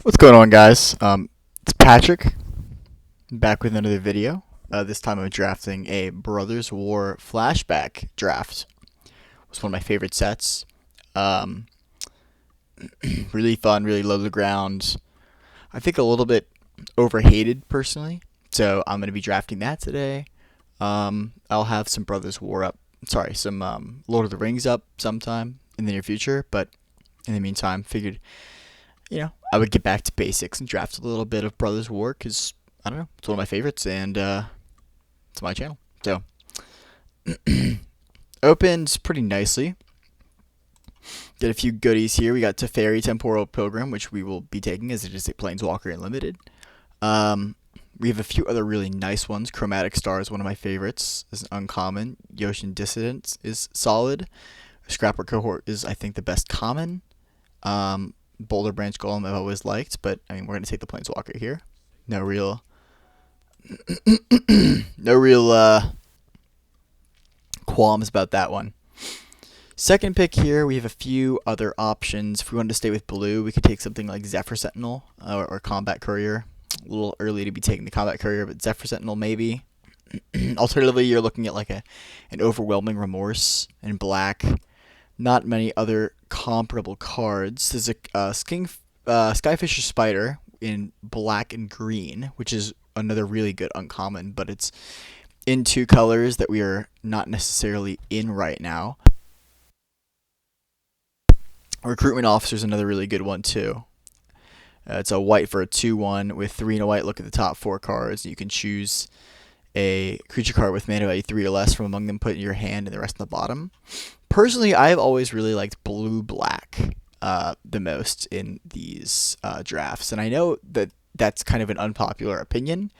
What's going on, guys? It's Patrick, back with another video. This time I'm drafting a Brothers War flashback draft. It was one of my favorite sets. Um, really fun, really low to the ground. I think a little bit overhated personally, so I'm going to be drafting that today. I'll have some Brothers War up. Sorry, some Lord of the Rings up sometime in the near future, but in the meantime, figured I would get back to basics and draft a little bit of Brothers War because I don't know, it's one of my favorites and it's my channel. So opens pretty nicely. Get a few goodies here. We got Teferi Temporal Pilgrim, which we will be taking as it is a Planeswalker and limited. We have a few other really nice ones. Chromatic Star is one of my favorites. Is an uncommon. Yoshin Dissidence is solid. Scrapper Cohort is, I think, the best common. Boulder Branch Golem I've always liked, but I mean we're gonna take the Planeswalker here. No real, no real qualms about that one. Second pick here, we have a few other options. If we wanted to stay with blue, we could take something like Zephyr Sentinel or Combat Courier. A little early to be taking the Combat Courier, but Zephyr Sentinel maybe. Alternatively, you're looking at like an Overwhelming Remorse in black. Not many other comparable cards. There's a Skyfisher Spider in black and green, which is another really good uncommon, but it's in two colors that we are not necessarily in right now. Recruitment Officer is another really good one too. It's a white for a 2/1 with 3 and a white. Look at the top 4 cards. You can choose a creature card with mana value 3 or less from among them, put in your hand, and the rest in the bottom. Personally, I've always really liked blue-black the most in these drafts, and I know that that's kind of an unpopular opinion,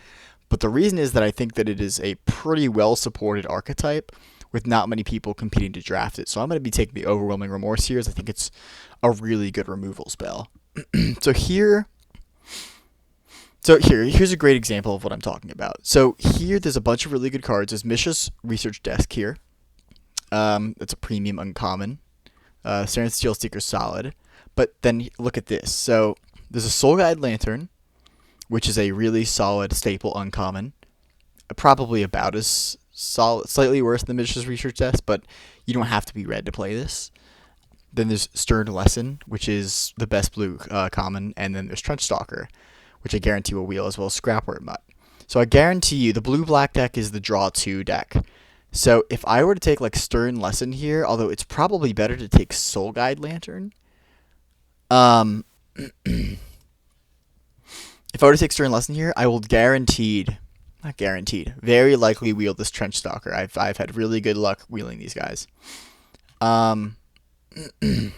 but the reason is that I think that it is a pretty well-supported archetype with not many people competing to draft it. So I'm going to be taking the Overwhelming Remorse here, as I think it's a really good removal spell. so here, here's a great example of what I'm talking about. So here, there's a bunch of really good cards. There's Mishra's Research Desk here. It's a premium uncommon. Serenity Steel Seeker solid. But then look at this. So there's a Soul Guide Lantern, which is a really solid staple uncommon. Probably about as solid, slightly worse than Mishra's Research Desk, but you don't have to be red to play this. Then there's Stern Lesson, which is the best blue common, and then there's Trench Stalker, which I guarantee will wheel, as well as Scrapwort Mutt. So I guarantee you the blue-black deck is the draw 2 deck. So if I were to take like Stern Lesson here, although it's probably better to take Soul Guide Lantern, if I were to take Stern Lesson here, I will not guaranteed, very likely wheel this Trench Stalker. I've had really good luck wheeling these guys. I'm gonna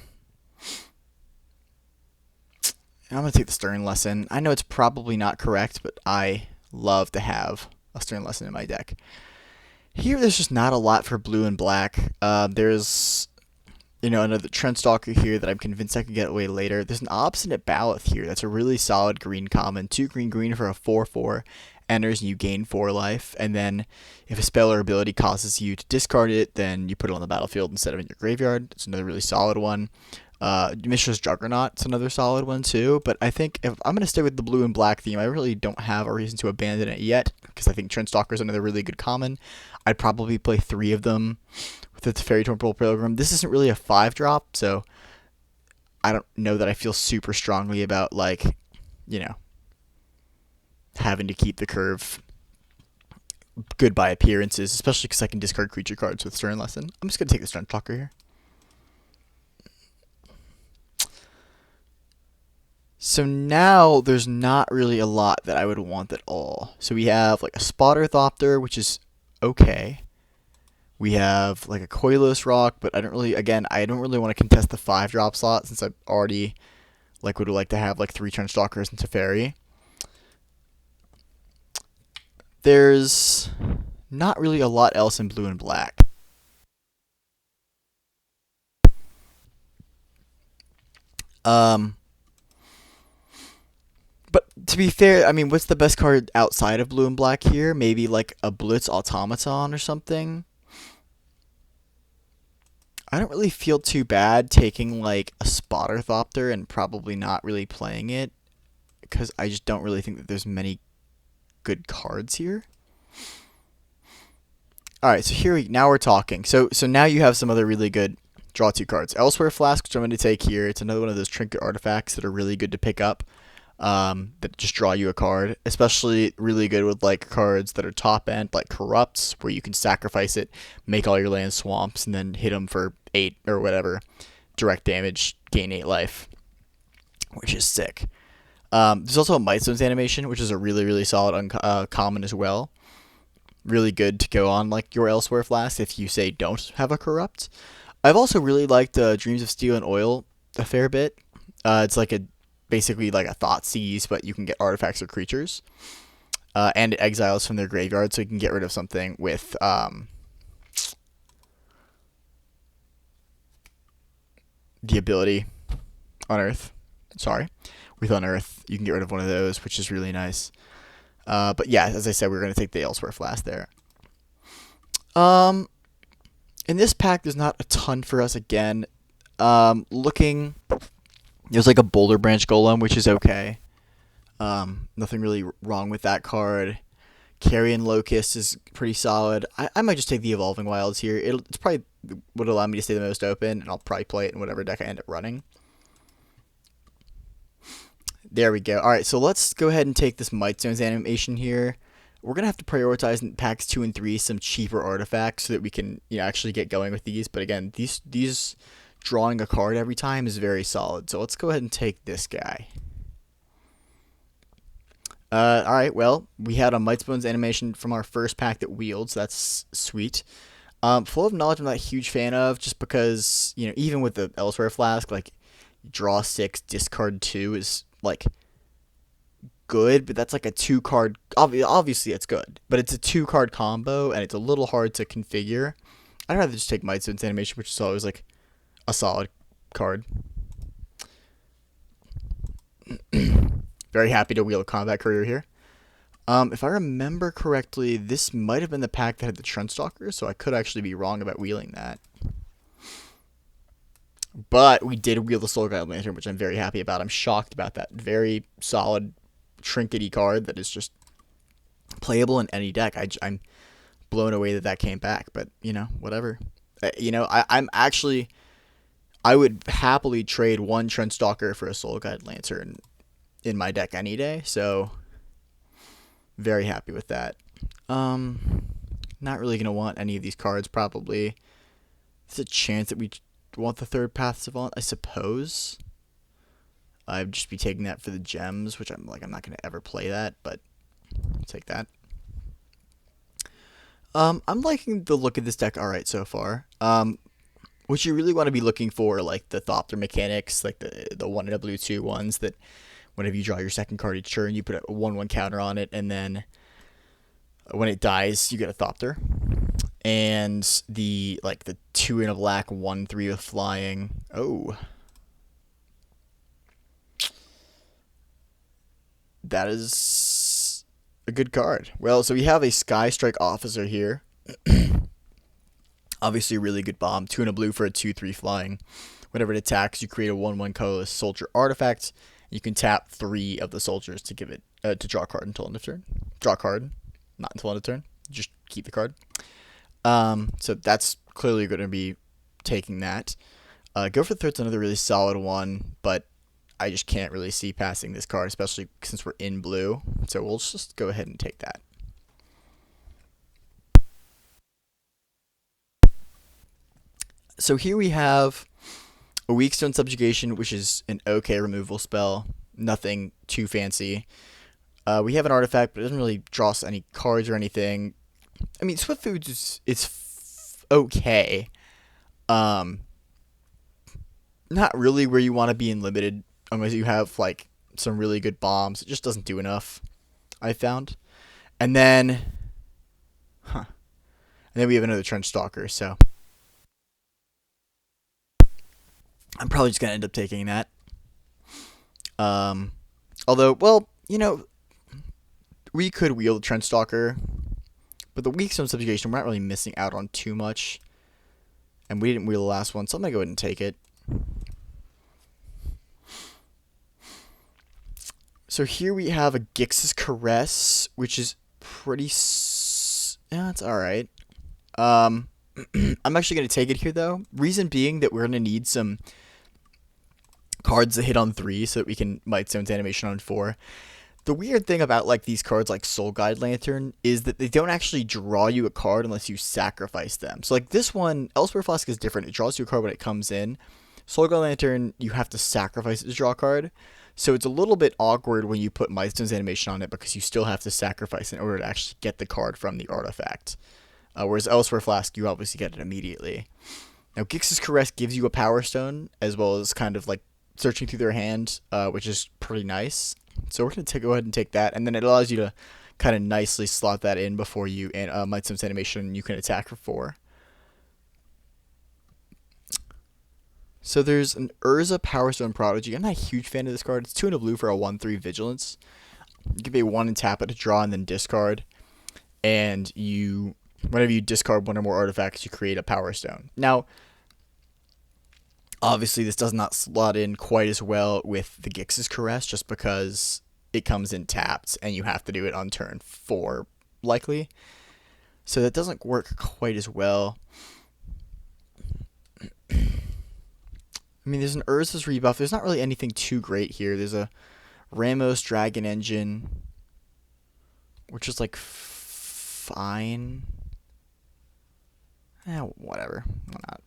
take the Stern Lesson. I know it's probably not correct, but I love to have a Stern Lesson in my deck. Here, there's just not a lot for blue and black. There's, another Trench Stalker here that I'm convinced I can get away later. There's an Obstinate Baloth here. That's a really solid green common. 2 green for a 4/4. Enters and you gain 4 life. And then if a spell or ability causes you to discard it, then you put it on the battlefield instead of in your graveyard. It's another really solid one. Mishra's Juggernaut's another solid one too. But I think if I'm going to stay with the blue and black theme, I really don't have a reason to abandon it yet, because I think Trench Stalker is another really good common. I'd probably play 3 of them with the Teferi Temporal Pilgrim. This isn't really a 5-drop, so I don't know that I feel super strongly about, having to keep the curve good by appearances, especially because I can discard creature cards with Stern Lesson. I'm just going to take the Trench Stalker here. So now there's not really a lot that I would want at all. So we have like a Spotter Thopter, which is okay. We have like a Coilless Rock, but I don't really want to contest the 5-drop slot since I already would like to have like 3 Trench Stalkers and Teferi. There's not really a lot else in blue and black. But to be fair, I mean, what's the best card outside of blue and black here? Maybe like a Blitz Automaton or something. I don't really feel too bad taking like a Spotter Thopter and probably not really playing it. because I just don't really think that there's many good cards here. All right, so now we're talking. So now you have some other really good draw 2 cards. Elsewhere Flask, which I'm going to take here. It's another one of those trinket artifacts that are really good to pick up. That just draw you a card, especially really good with like cards that are top end, like Corrupts, where you can sacrifice it, make all your land swamps, and then hit them for 8 or whatever, direct damage, gain 8 life, which is sick. There's also a Mightstone's animation, which is a really, really solid common as well. Really good to go on like your Elsewhere Flask if you say don't have a Corrupt. I've also really liked Dreams of Steel and Oil a fair bit. It's like basically like a Thoughtseize, but you can get artifacts or creatures. And it exiles from their graveyard, so you can get rid of something with the ability Unearth. Sorry. With Unearth, you can get rid of one of those, which is really nice. But yeah, as I said, we're going to take the Elsewhere Flask there. In this pack, there's not a ton for us again. Looking, there's like a Boulder Branch Golem, which is okay. Nothing really wrong with that card. Carrion Locust is pretty solid. I might just take the Evolving Wilds here. It's probably would allow me to stay the most open, and I'll probably play it in whatever deck I end up running. There we go. All right, so let's go ahead and take this Mightstone's animation here. We're going to have to prioritize in packs 2 and 3 some cheaper artifacts so that we can actually get going with these. But again, these drawing a card every time is very solid. So let's go ahead and take this guy. All right, well, we had a Mightstone's animation from our first pack that wields. That's sweet. Full of Knowledge I'm not a huge fan of, just because, even with the Elsewhere Flask, like, draw 6, discard 2 is like good, but that's like a 2-card. Obviously, it's good, but it's a 2-card combo, and it's a little hard to configure. I'd rather just take Mightstone's animation, which is always like a solid card. Very happy to wield a Combat Courier here. If I remember correctly, this might have been the pack that had the Trenchstalker, so I could actually be wrong about wheeling that. But we did wheel the Soul Guide Lantern, which I'm very happy about. I'm shocked about that. Very solid, trinkety card that is just playable in any deck. I'm blown away that came back, but, whatever. I would happily trade one Trenchstalker for a Soul Guide Lantern in my deck any day, so very happy with that. Not really going to want any of these cards, probably. There's a chance that we want the third Path Savant, I suppose. I'd just be taking that for the gems, which I'm not going to ever play that, but I'll take that. I'm liking the look of this deck alright so far. What you really want to be looking for, like the Thopter mechanics, like the 1W2 ones that whenever you draw your second card each turn, you put a 1/1 counter on it, and then when it dies, you get a Thopter. And the 2 in a black 1/3 with flying. Oh. That is a good card. Well, so we have a Sky Strike Officer here. Obviously a really good bomb. 2 in a blue for a 2/3 flying. Whenever it attacks, you create a 1/1 colorless soldier artifact. You can tap 3 of the soldiers to give it to draw a card until end of turn. Draw a card, not until end of turn. Just keep the card. So that's clearly going to be taking that. Go for the Third's another really solid one, but I just can't really see passing this card, especially since we're in blue. So we'll just go ahead and take that. So here we have a Weak Stone Subjugation, which is an okay removal spell. Nothing too fancy. We have an artifact, but it doesn't really draw us any cards or anything. I mean, Swift Foods is okay. Not really where you want to be in limited, unless you have some really good bombs. It just doesn't do enough, I found. And then we have another Trenchstalker, so I'm probably just gonna end up taking that. Although, well, we could wield the Trenchstalker, but the Weak Stone Subjugation, we're not really missing out on too much. And we didn't wheel the last one, so I'm gonna go ahead and take it. So here we have a Gix's Caress, which is pretty. Yeah, it's all right. Um, I'm actually gonna take it here though. Reason being that we're gonna need some cards that hit on 3 so that we can Mightstone's animation on 4. The weird thing about like these cards like Soul Guide Lantern is that they don't actually draw you a card unless you sacrifice them. So like this one, Elsewhere Flask is different. It draws you a card when it comes in. Soul Guide Lantern, you have to sacrifice it to draw a card. So it's a little bit awkward when you put Mightstone's animation on it because you still have to sacrifice in order to actually get the card from the artifact. Whereas Elsewhere Flask, you obviously get it immediately. Now, Gix's Caress gives you a Power Stone, as well as kind of like searching through their hand, which is pretty nice. So we're going to go ahead and take that, and then it allows you to kind of nicely slot that in before you Mightstone's animation, and you can attack for 4. So there's an Urza Power Stone Prodigy. I'm not a huge fan of this card. It's 2 and a blue for a 1/3 Vigilance. You can pay 1 and tap it to draw and then discard. And whenever you discard 1 or more artifacts, you create a Power Stone. Now, obviously, this does not slot in quite as well with the Gix's Caress, just because it comes in tapped, and you have to do it on turn 4, likely. So that doesn't work quite as well. I mean, there's an Urza's Rebuff. There's not really anything too great here. There's a Ramos Dragon Engine, which is like fine. Whatever. Why not?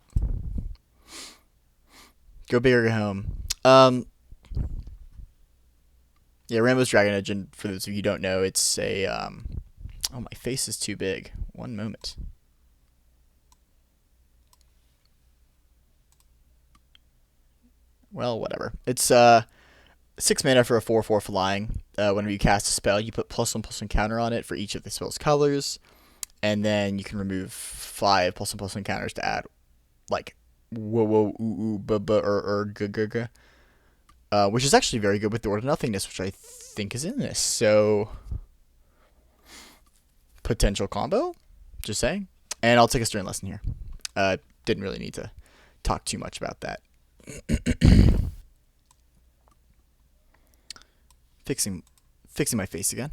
Go big or go home. Yeah, Ramos Dragon Engine, for those of you who don't know, it's a, oh, my face is too big. One moment. Well, whatever. It's, 6 mana for a 4/4 flying. Whenever you cast a spell, you put +1/+1 counter on it for each of the spell's colors. And then you can remove 5 +1/+1 counters to add, like, whoa, whoa, ooh, buh, buh, g, g, g. Which is actually very good with the Order Nothingness, which I think is in this. So, potential combo? Just saying. And I'll take a Stern Lesson here. Didn't really need to talk too much about that. Fixing my face again.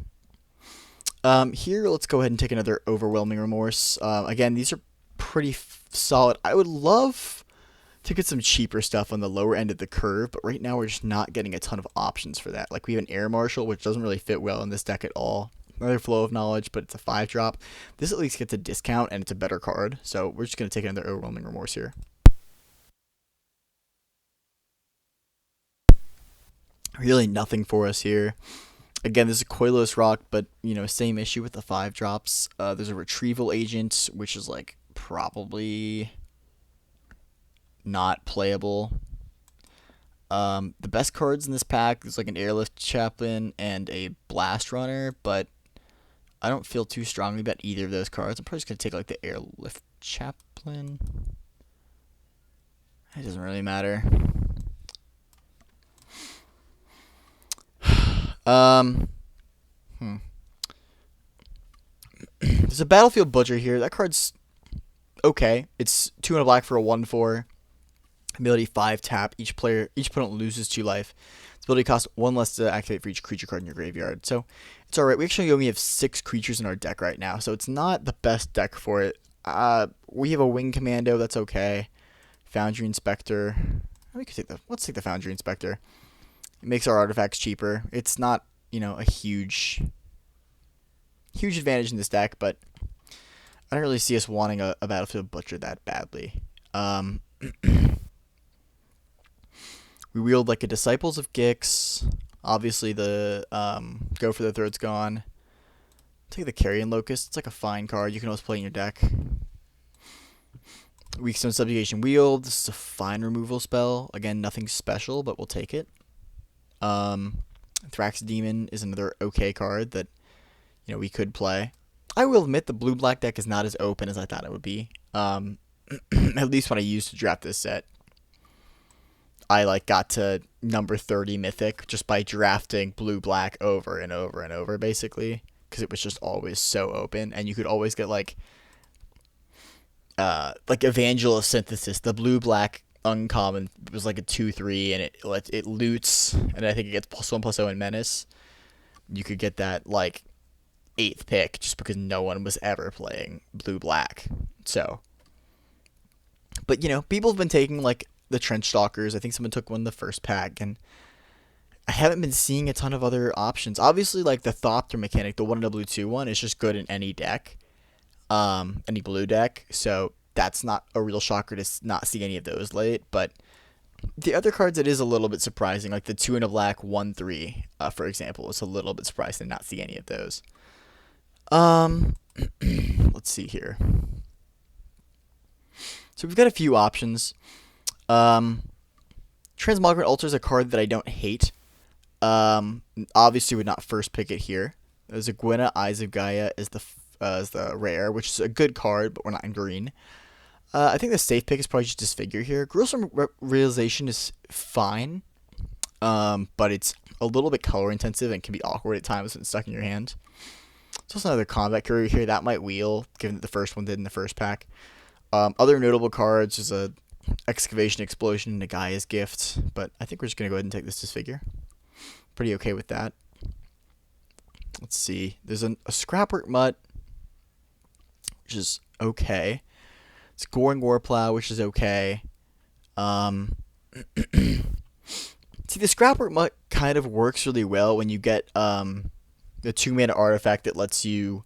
Here, let's go ahead and take another Overwhelming Remorse. Again, these are pretty solid. I would love to get some cheaper stuff on the lower end of the curve, but right now we're just not getting a ton of options for that. Like, we have an Air Marshal, which doesn't really fit well in this deck at all. Another Flow of Knowledge, but it's a 5-drop. This at least gets a discount, and it's a better card, so we're just going to take another Overwhelming Remorse here. Really nothing for us here. Again, there's a Coilos Rock, but, same issue with the 5-drops. There's a Retrieval Agent, which is, like, probably not playable. The best cards in this pack is, like, an Airlift Chaplain and a Blast Runner, but I don't feel too strongly about either of those cards. I'm probably just going to take, like, the Airlift Chaplain. It doesn't really matter. There's a Battlefield Butcher here. That card's okay. It's 2 and a black for a 1/4. Ability 5 tap. Each opponent loses 2 life. Its ability costs 1 less to activate for each creature card in your graveyard. So it's alright. We actually only have 6 creatures in our deck right now, so it's not the best deck for it. We have a Wing Commando. That's okay. Foundry Inspector. Let's take the Foundry Inspector. It makes our artifacts cheaper. It's not, a huge advantage in this deck, but I don't really see us wanting a Battlefield Butcher that badly. We wield like a Disciples of Gix. Obviously, the Go for the Throat's gone. Take the Carrion Locust. It's like a fine card. You can always play in your deck. Weakstone Subjugation Wield. This is a fine removal spell. Again, nothing special, but we'll take it. Thrax Demon is another okay card that, we could play. I will admit the blue-black deck is not as open as I thought it would be. At least when I used to draft this set. I got to number 30 Mythic just by drafting blue-black over and over and over, basically. Because it was just always so open. And you could always get, like Evangelist Synthesis. The blue-black uncommon was like a 2/3, and it loots, and I think it gets +1/+0 in Menace. you could get that like eighth pick just because no one was ever playing blue black. So, but people have been taking like the trench stalkers. I think someone took one in the first pack, and I haven't been seeing a ton of other options. Obviously, like the Thopter mechanic, the 1W2 one, is just good in any deck, any blue deck. So that's not a real shocker to not see any of those late. But the other cards, it is a little bit surprising, like the 2 in a black 1/3, for example. It's a little bit surprising to not see any of those. Um, let's see here. So we've got a few options. Transmogrant Ultra is a card that I don't hate. Obviously would not first pick it here. There's a Gwynna Eyes of Gaia is the rare, which is a good card, but we're not in green. I think the safe pick is probably just Disfigure here. Gruesome Realization is fine, but it's a little bit color intensive and can be awkward at times when it's stuck in your hand. There's also another Combat Courier here that might wheel, given that the first one did in the first pack. Other notable cards is a Excavation Explosion and a Gaia's Gift, but I think we're just going to go ahead and take this Disfigure. Pretty okay with that. Let's see. There's a Scrapwork Mutt, which is okay. It's Goring Warplow, which is okay. See, the Scrapwork Mutt kind of works really well when you get the 2-mana artifact that lets you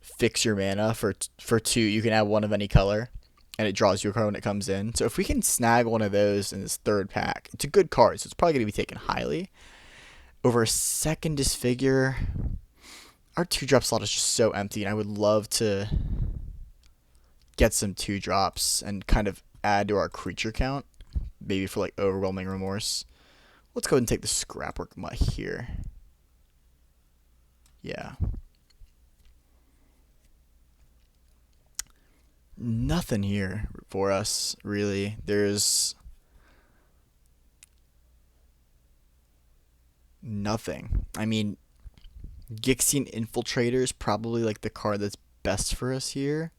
fix your mana for 2. You can add one of any color, and it draws you a card when it comes in. So if we can snag one of those in this third pack, it's a good card, so it's probably going to be taken highly. Over a second Disfigure, our 2-drop slot is just so empty, and I would love to get some 2-drops and kind of add to our creature count, maybe for like Overwhelming Remorse. Let's go ahead and take the Scrapwork Mutt here. Yeah. Nothing here for us, really. There's nothing. I mean, Gixian Infiltrator is probably like the card that's best for us here.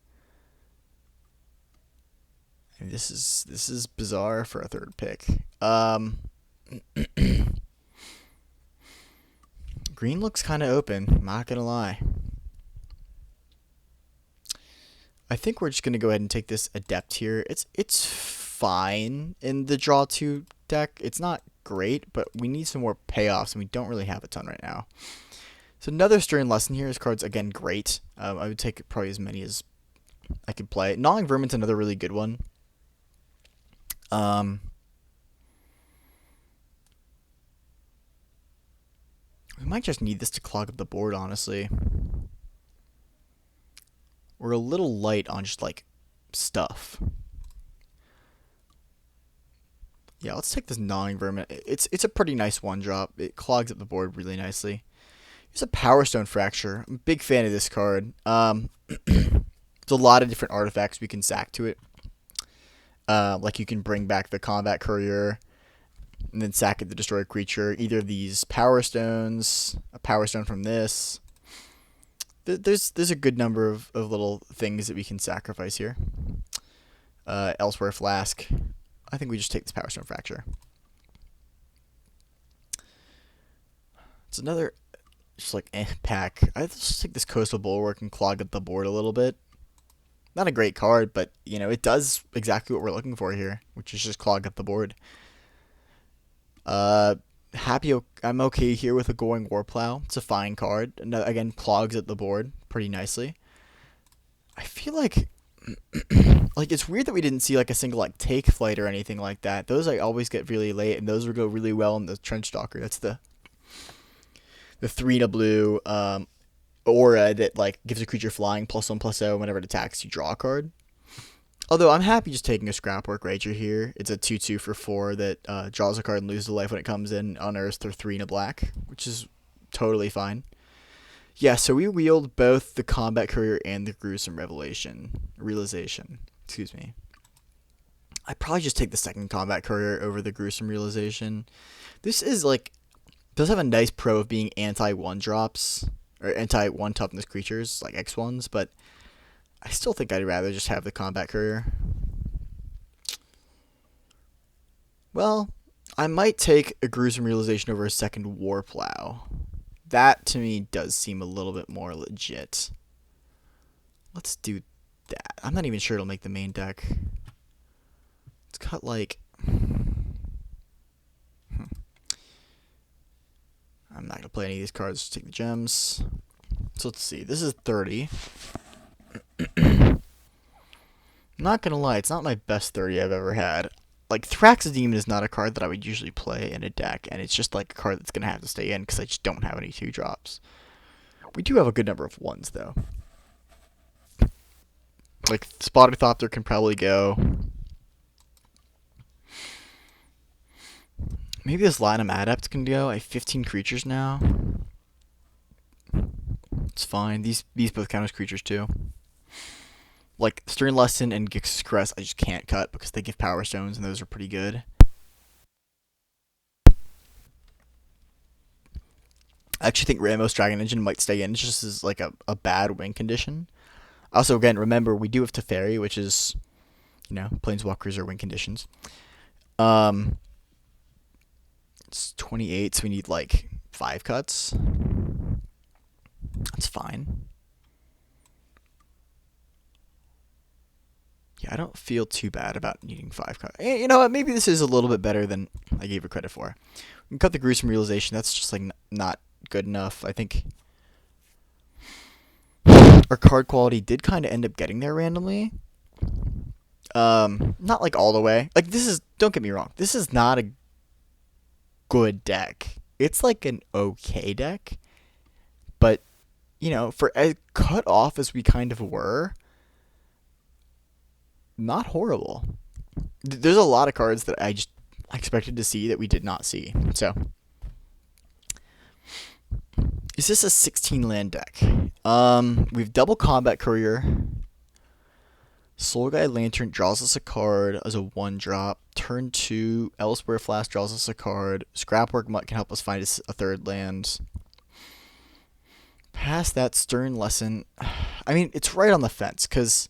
I mean, this is bizarre for a third pick. Green looks kind of open, not gonna lie. I think we're just gonna go ahead and take this Adept here. It's fine in the draw 2 deck. It's not great, but we need some more payoffs, and we don't really have a ton right now. So another Stern Lesson here. This card's again great. I would take probably as many as I could play. Gnawing Vermin's another really good one. We might just need this to clog up the board, honestly. We're a little light on just like stuff. Yeah, let's take this Gnawing Vermin. It's a pretty nice 1-drop. It clogs up the board really nicely. Here's a Power Stone Fracture. I'm a big fan of this card. There's a lot of different artifacts we can sack to it. Like you can bring back the Combat Courier and then sack it to destroy a creature. Either of these Power Stones, a Power Stone from this. There's a good number of little things that we can sacrifice here. Elsewhere Flask. I think we just take this Power Stone Fracture. It's another just like pack. I just take this Coastal Bulwark and clog up the board a little bit. Not a great card, but it does exactly what we're looking for here, which is just clog up the board. I'm okay here with a Goring Warplow. It's a fine card. And again, clogs at the board pretty nicely. I feel like it's weird that we didn't see like a single like Take Flight or anything like that. Those I always get really late, and those would go really well in the Trench Stalker. That's the 3 in a blue aura that like gives a creature flying +1/+0 whenever it attacks. You draw a card. Although I'm happy just taking a Scrapwork Rager here. It's a 2/2 for 4 that draws a card and loses a life when it comes in. Unearths for 3 in a black, which is totally fine. Yeah, so we wield both the Combat Courier and the Gruesome Realization. Excuse me. I'd probably just take the second Combat Courier over the Gruesome Realization. This is like does have a nice pro of being anti-1-drops or anti-1 toughness creatures like X1s, but I still think I'd rather just have the Combat Courier. Well, I might take a Gruesome Realization over a second Warplow. That to me does seem a little bit more legit. Let's do that. I'm not even sure it'll make the main deck. Let's cut like... I'm not going to play any of these cards. Just take the gems. So let's see. This is 30. I'm not going to lie. It's not my best 30 I've ever had. Like, Thrax's Demon is not a card that I would usually play in a deck. And it's just like a card that's going to have to stay in because I just don't have any 2-drops. We do have a good number of 1s, though. Like, Spotted Thopter can probably go. Maybe this Latinum Adept can go. I have 15 creatures now. It's fine. These both count as creatures, too. Like, Stern Lesson and Gix's Caress I just can't cut because they give Power Stones, and those are pretty good. I actually think Ramos Dragon Engine might stay in just as, like, a bad win condition. Also, again, remember, we do have Teferi, which is, you know, Planeswalkers are win conditions. It's 28, so we need, like, 5 cuts. That's fine. Yeah, I don't feel too bad about needing 5 cuts. You know what? Maybe this is a little bit better than I gave it credit for. We can cut the Gruesome Realization. That's just, like, not good enough. I think our card quality did kind of end up getting there randomly. Not, like, all the way. Like, this is... Don't get me wrong. This is not a good deck. It's, like, an okay deck. But, you know, for as cut off as we kind of were... Not horrible. There's a lot of cards that I just expected to see that we did not see. So, is this a 16 land deck? We've double Combat Courier. Soul Guide Lantern draws us a card as a 1-drop. Turn 2, Elsewhere Flash draws us a card. Scrapwork Mutt can help us find a 3rd land. Past that, Stern Lesson. I mean, it's right on the fence, because...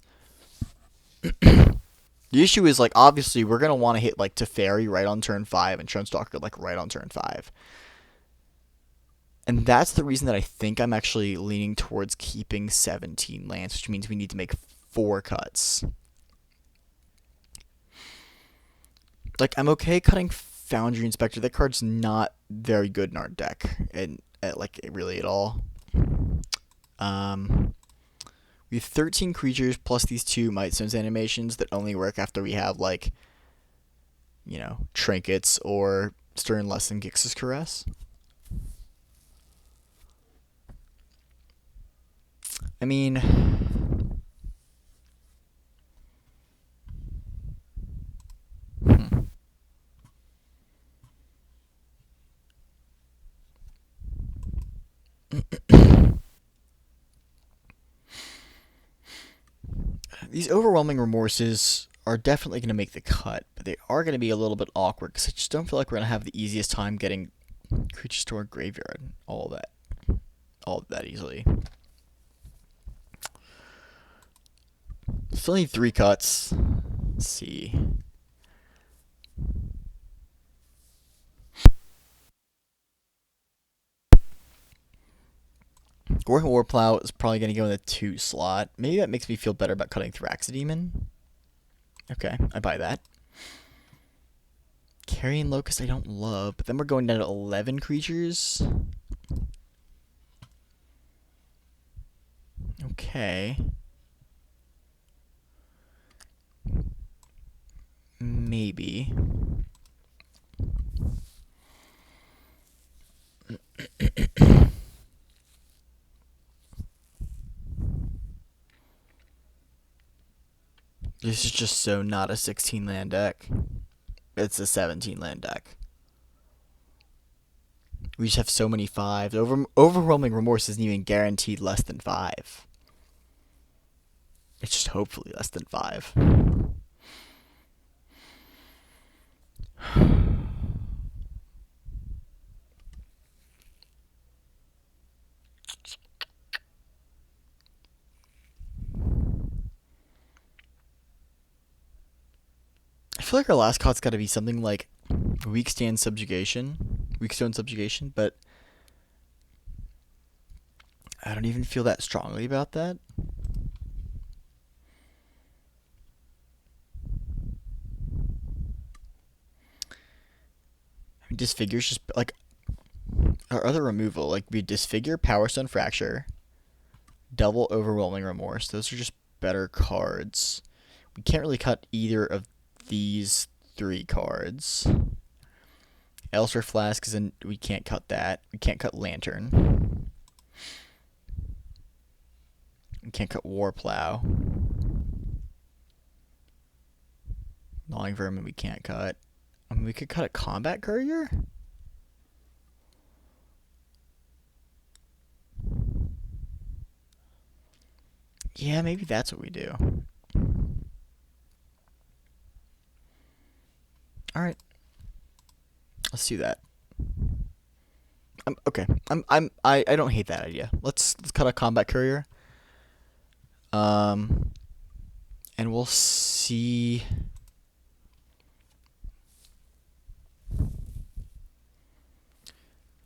The issue is, like, obviously, we're going to want to hit, like, Teferi right on turn 5 and Trunestalker, like, right on turn 5. And that's the reason that I think I'm actually leaning towards keeping 17 lands, which means we need to make 4 cuts. Like, I'm okay cutting Foundry Inspector. That card's not very good in our deck, and like, really at all. We have 13 creatures plus these 2 Mightstones animations that only work after we have, like, you know, Trinkets or Stern Lesson Gix's Caress. I mean... These Overwhelming Remorses are definitely going to make the cut, but they are going to be a little bit awkward because I just don't feel like we're going to have the easiest time getting creatures to our graveyard. All of that easily. Still need 3 cuts. Let's see. Gorgon Warplow is probably going to go in the 2 slot. Maybe that makes me feel better about cutting Thrax's Demon. Okay, I buy that. Carrion Locust I don't love, but then we're going down to 11 creatures. Okay. Maybe. This is just so not a 16 land deck. It's a 17 land deck. We just have so many 5s. Overwhelming Remorse isn't even guaranteed less than 5. It's just hopefully less than 5. I feel like our last cut's got to be something like Weakstone Subjugation, but I don't even feel that strongly about that. I mean, disfigure's just like our other removal. Like we disfigure, Power Stone Fracture, double Overwhelming Remorse. Those are just better cards. We can't really cut either of these 3 cards. Elsewhere Flask is in. We can't cut that. We can't cut Lantern. We can't cut Warplow. Gnawing Vermin we can't cut. I mean, we could cut a Combat Courier? Yeah, maybe that's what we do. Alright. Let's do that. Okay. I don't hate that idea. Let's cut a Combat Courier. And we'll see.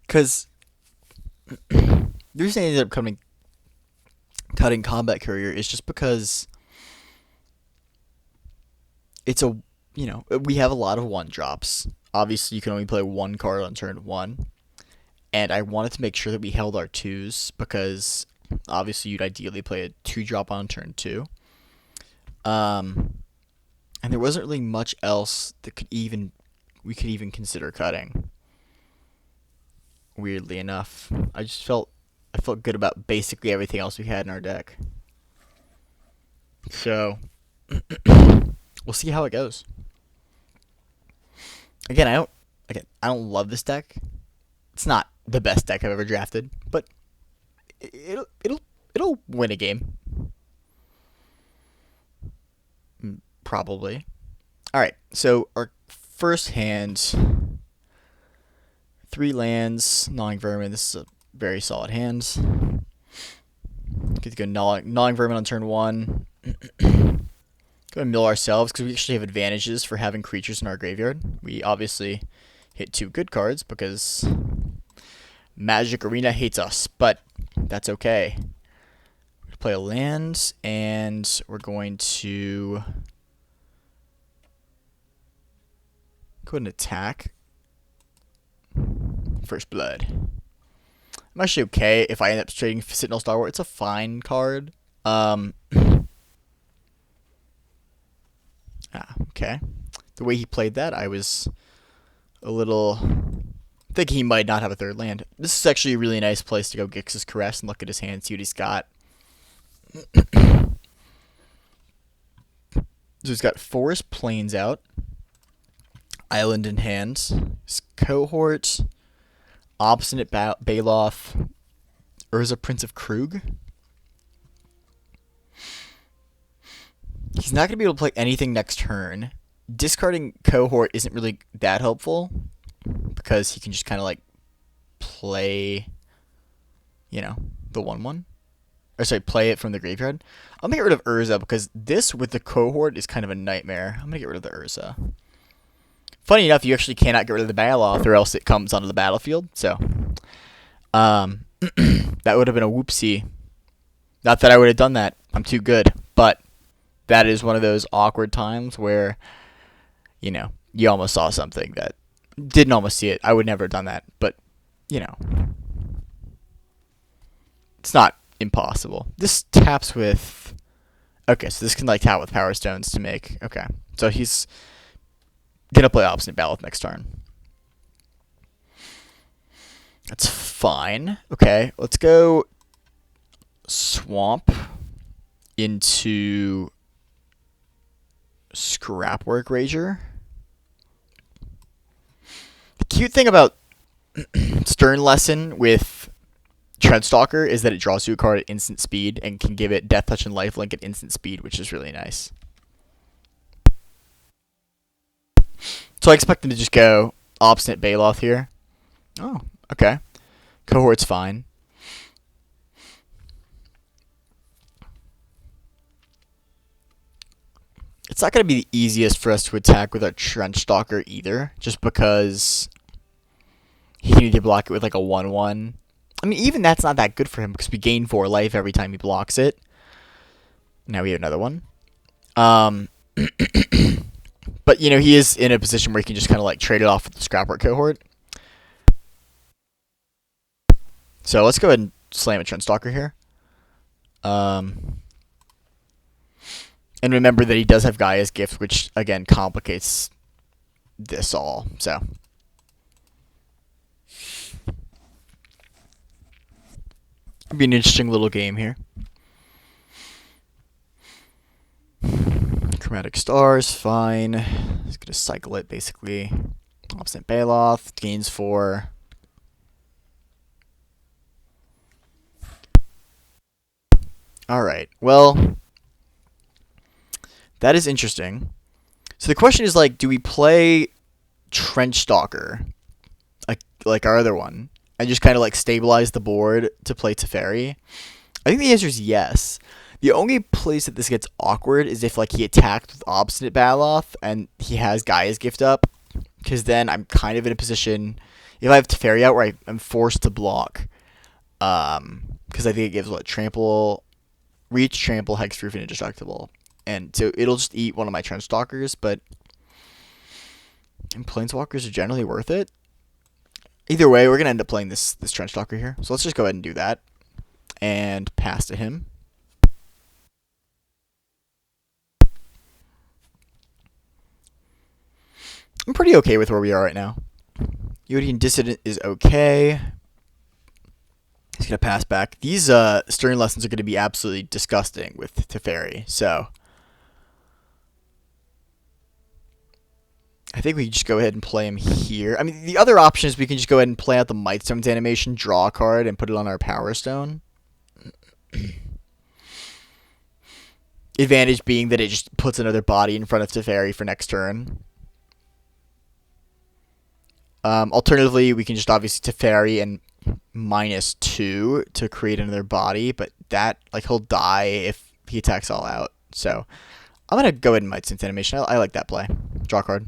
Because the reason I ended up cutting Combat Courier is just because it's a, we have a lot of 1-drops. Obviously, you can only play 1 card on turn 1. And I wanted to make sure that we held our 2s because obviously you'd ideally play a 2-drop on turn 2. And there wasn't really much else that we could even consider cutting. Weirdly enough, I felt good about basically everything else we had in our deck. So we'll see how it goes. Again, I don't love this deck. It's not the best deck I've ever drafted, but it'll win a game. Probably. All right. So our first hand, 3 lands, Gnawing Vermin. This is a very solid hand. Get to go Gnawing Vermin on turn 1. Go and mill ourselves because we actually have advantages for having creatures in our graveyard. We obviously hit 2 good cards because Magic Arena hates us, but that's okay. We play a land, and we're going to go ahead and attack. First Blood. I'm actually okay if I end up trading Sentinel Stalwart. It's a fine card. Okay. The way he played that, I was a little thinking he might not have a 3rd land. This is actually a really nice place to go Gix's Caress and look at his hand, see what he's got. So he's got Forest Plains out. Island in hand. His Cohort. Obstinate Baloth. Urza Prince of Krug. He's not going to be able to play anything next turn. Discarding Cohort isn't really that helpful because he can just kind of like play, the 1/1. Or sorry, play it from the graveyard. I'm going to get rid of Urza because this with the Cohort is kind of a nightmare. I'm going to get rid of the Urza. Funny enough, you actually cannot get rid of the Baloth or else it comes onto the battlefield. So, that would have been a whoopsie. Not that I would have done that. I'm too good. But that is one of those awkward times where, you almost saw something that didn't almost see it. I would never have done that. But, it's not impossible. This taps with... Okay, so this can tap with Power Stones to make... Okay, so he's gonna play Obstinate Baloth next turn. That's fine. Okay, let's go Swamp into Scrapwork Rager. The cute thing about Stern Lesson with Treadstalker is that it draws you a card at instant speed and can give it Death Touch and Lifelink at instant speed, which is really nice. So I expect them to just go Obstinate Baloth here. Oh, okay. Cohort's fine. It's not going to be the easiest for us to attack with our Treadstalker either, just because he needed to block it with like a 1/1. I mean, even that's not that good for him because we gain 4 life every time he blocks it. Now we have another one. Um, but, you know, he is in a position where he can just kind of like trade it off with the Scrapwork cohort. So let's go ahead and slam a Trendstalker here. And remember that he does have Gaia's Gift, which, again, complicates this all. So it'll be an interesting little game here. Chromatic Stars, fine. Just going to cycle it, basically. Obstinate Baloth, gains 4. Alright, well, that is interesting. So the question is, like, do we play Trenchstalker, like our other one, and just kind of, like, stabilize the board to play Teferi? I think the answer is yes. The only place that this gets awkward is if, like, he attacked with Obstinate Baloth and he has Gaia's Gift up, because then I'm kind of in a position, if I have Teferi out, where I'm forced to block, because I think it gives, what, Trample, Reach, Trample, Hexproof, and Indestructible. And so it'll just eat one of my Trenchstalkers, but Planeswalkers are generally worth it. Either way, we're going to end up playing this Trenchstalker here. So let's just go ahead and do that. And pass to him. I'm pretty okay with where we are right now. Yodian Dissident is okay. He's going to pass back. These Stirring Lessons are going to be absolutely disgusting with Teferi, so I think we can just go ahead and play him here. I mean, the other option is we can just go ahead and play out the Mightstone's animation, draw a card, and put it on our Power Stone. Advantage being that it just puts another body in front of Teferi for next turn. Alternatively, we can just obviously Teferi and -2 to create another body, but that, like, he'll die if he attacks all out. So I'm going to go ahead and Mightstone's animation. I like that play. Draw a card.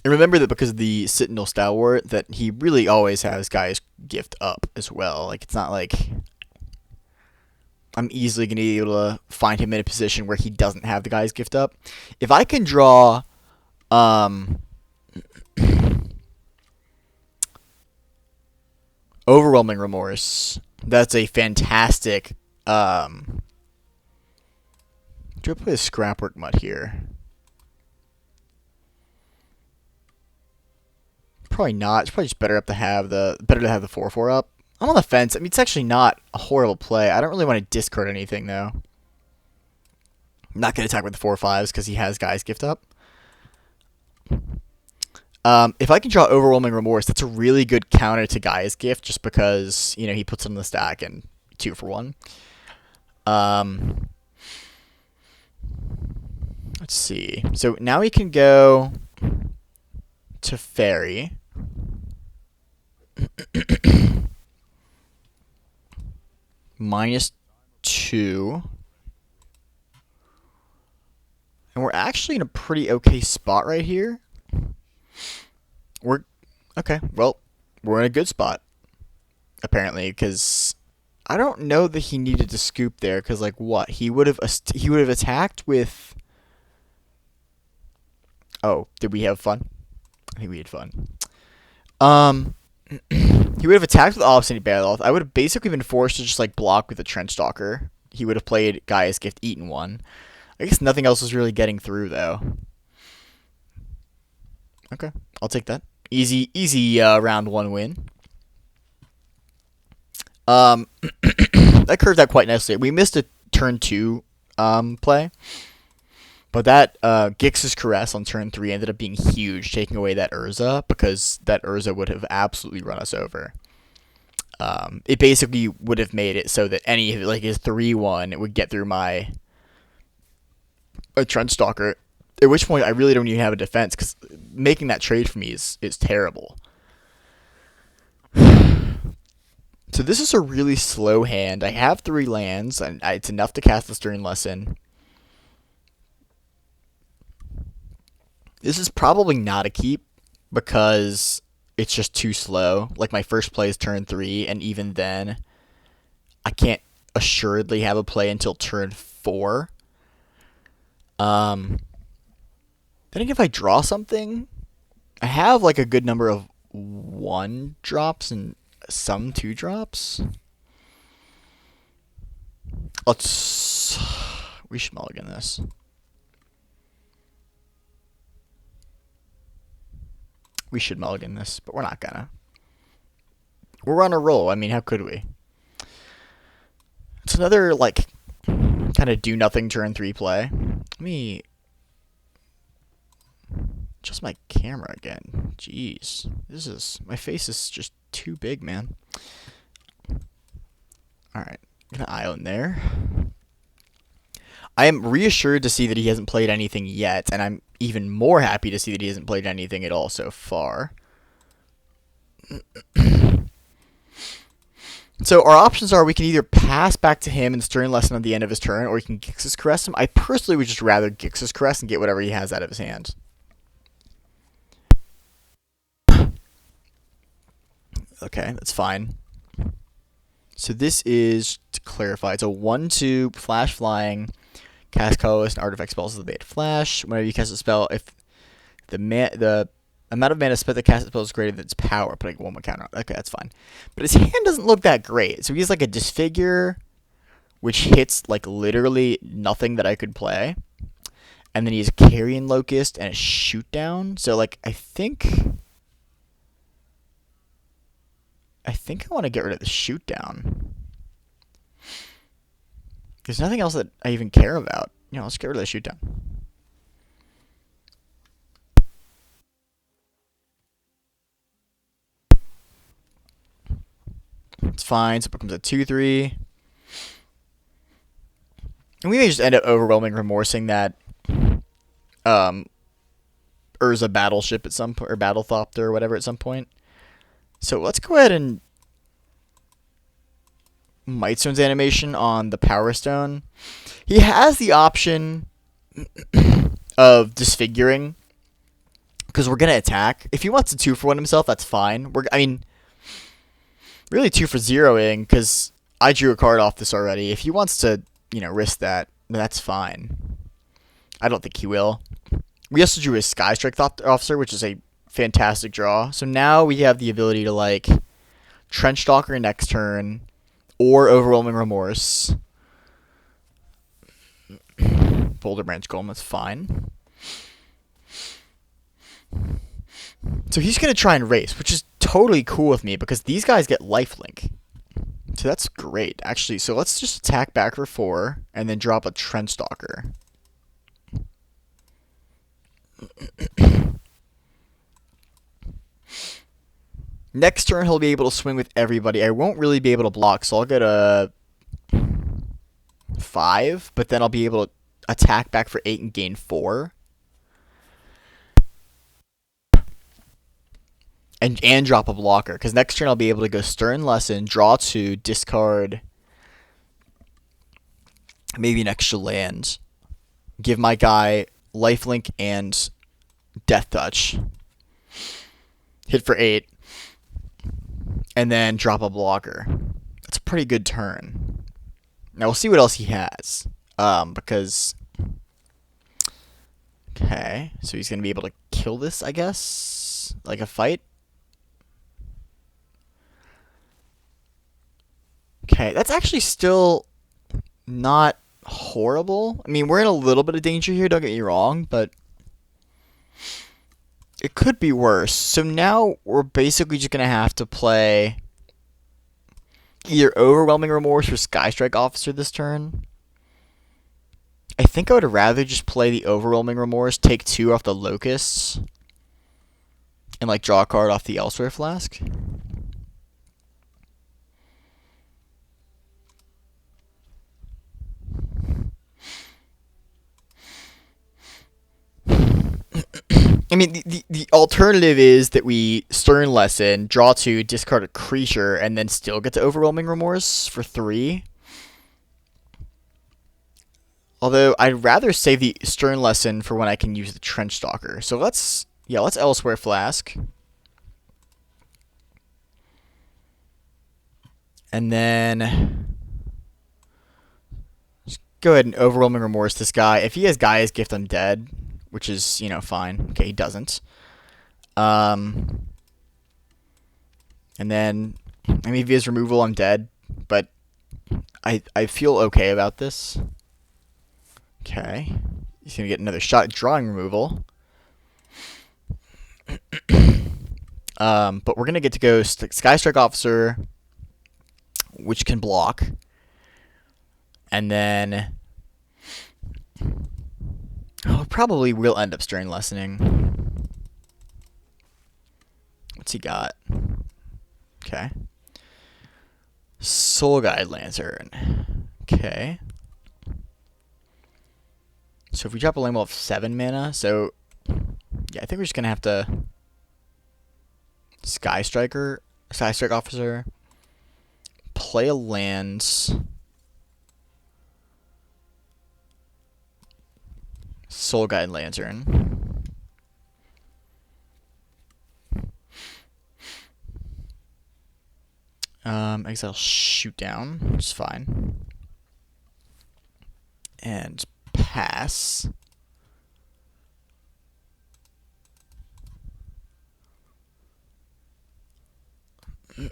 And remember that because of the Sentinel Stalwart, that he really always has Gaia's Gift up as well. Like, it's not like I'm easily going to be able to find him in a position where he doesn't have the Gaia's Gift up. If I can draw Overwhelming Remorse, that's a fantastic do I play a Scrapwork Mutt here? Probably not. It's probably just better to have the 4/4 up. I'm on the fence. I mean, it's actually not a horrible play. I don't really want to discard anything though. I'm not gonna attack with the 4/5s because he has Gaia's Gift up. If I can draw Overwhelming Remorse, that's a really good counter to Gaia's Gift, just because, you know, he puts it in the stack and 2 for 1. Let's see. So now we can go to Teferi. -2. And we're actually in a pretty okay spot right here. Okay, well, we're in a good spot, apparently, because I don't know that he needed to scoop there, because, like, what? He would have attacked with... Oh, did we have fun? I think we had fun. He would have attacked with Obstinate Baloth. I would have basically been forced to just, like, block with a Trenchstalker. He would have played Gaia's Gift, eaten 1. I guess nothing else was really getting through, though. Okay, I'll take that. Easy round 1 win. That curved out quite nicely. We missed a turn 2 play. But that Gix's Caress on turn 3 ended up being huge, taking away that Urza, because that Urza would have absolutely run us over. It basically would have made it so that any, like, his 3/1, it would get through my Trenchstalker, at which point I really don't even have a defense, because making that trade for me is terrible. So this is a really slow hand. I have 3 lands, and it's enough to cast the Stirring Lesson. This is probably not a keep because it's just too slow. Like my first play is turn 3, and even then, I can't assuredly have a play until turn 4. Then again, if I draw something, I have like a good number of 1 drops and some 2 drops. We should mulligan this. We should mulligan this, but we're not gonna. We're on a roll. I mean, how could we? It's another, like, kind of do nothing turn 3 play. Let me adjust my camera again. Jeez. My face is just too big, man. Alright. I'm gonna Ion there. I am reassured to see that he hasn't played anything yet, and I'm even more happy to see that he hasn't played anything at all so far. So our options are we can either pass back to him and Stern Lesson at the end of his turn, or we can Gix's Caress him. I personally would just rather Gix's Caress and get whatever he has out of his hand. Okay, that's fine. So this is, to clarify, it's a 1/2 flash flying, cast colorless and artifact spells with the bait flash. Whenever you cast a spell, if the amount of mana spent to cast a spell is greater than its power, putting 1 counter on. Okay, that's fine. But his hand doesn't look that great. So he has like a Disfigure, which hits like literally nothing that I could play. And then he has a Carrion Locust and a Shoot Down. So like I think I want to get rid of the Shoot Down. There's nothing else that I even care about. You know, let's get rid of the Shoot Down. It's fine. So it becomes a 2/3. And we may just end up overwhelming remorsing that Urza battleship at some point, or Battlethopter or whatever at some point. So let's go ahead and Mightstone's animation on the Power Stone. He has the option of disfiguring because we're gonna attack. If he wants to 2-for-1 himself, that's fine. Really 2-for-0ing because I drew a card off this already. If he wants to, risk that, then that's fine. I don't think he will. We also drew a Sky Strike Officer, which is a fantastic draw. So now we have the ability to like Trench Stalker next turn or Overwhelming Remorse. Boulder Branch Golem, that's fine. So he's going to try and race, which is totally cool with me because these guys get lifelink. So that's great, actually. So let's just attack back for 4 and then drop a Trench Stalker. Next turn, he'll be able to swing with everybody. I won't really be able to block, so I'll get a 5, but then I'll be able to attack back for 8 and gain 4. And drop a blocker, because next turn I'll be able to go Stern Lesson, draw 2, discard maybe an extra land, give my guy lifelink and Death Touch, hit for 8, and then drop a blocker. That's a pretty good turn. Now we'll see what else he has, because okay, so he's gonna be able to kill this, I guess, like a fight. Okay, that's actually still not horrible. I mean, we're in a little bit of danger here, don't get me wrong, but it could be worse. So now we're basically just going to have to play either Overwhelming Remorse or Sky Strike Officer this turn. I think I would rather just play the Overwhelming Remorse, take 2 off the Locusts, and like draw a card off the Elsewhere Flask. I mean, the alternative is that we Stern Lesson, draw 2, discard a creature, and then still get to Overwhelming Remorse for 3. Although I'd rather save the Stern Lesson for when I can use the Trench Stalker. So let's Elsewhere Flask. And then just go ahead and Overwhelming Remorse this guy. If he has Gaia's Gift, I'm dead, which is, fine. Okay, he doesn't. And then, I mean, if he has removal, I'm dead. But I feel okay about this. Okay. He's going to get another shot at drawing removal. But we're going to get to go Sky Strike Officer, which can block. And then probably will end up Stern Lessening. What's he got? Okay. Soul Guide Lantern. Okay. So if we drop a lane, we'll have 7 mana. So, yeah, I think we're just going to have to Sky Strike Officer, play a land, Soul Guide Lantern. Exile Shoot Down, which is fine. And pass. I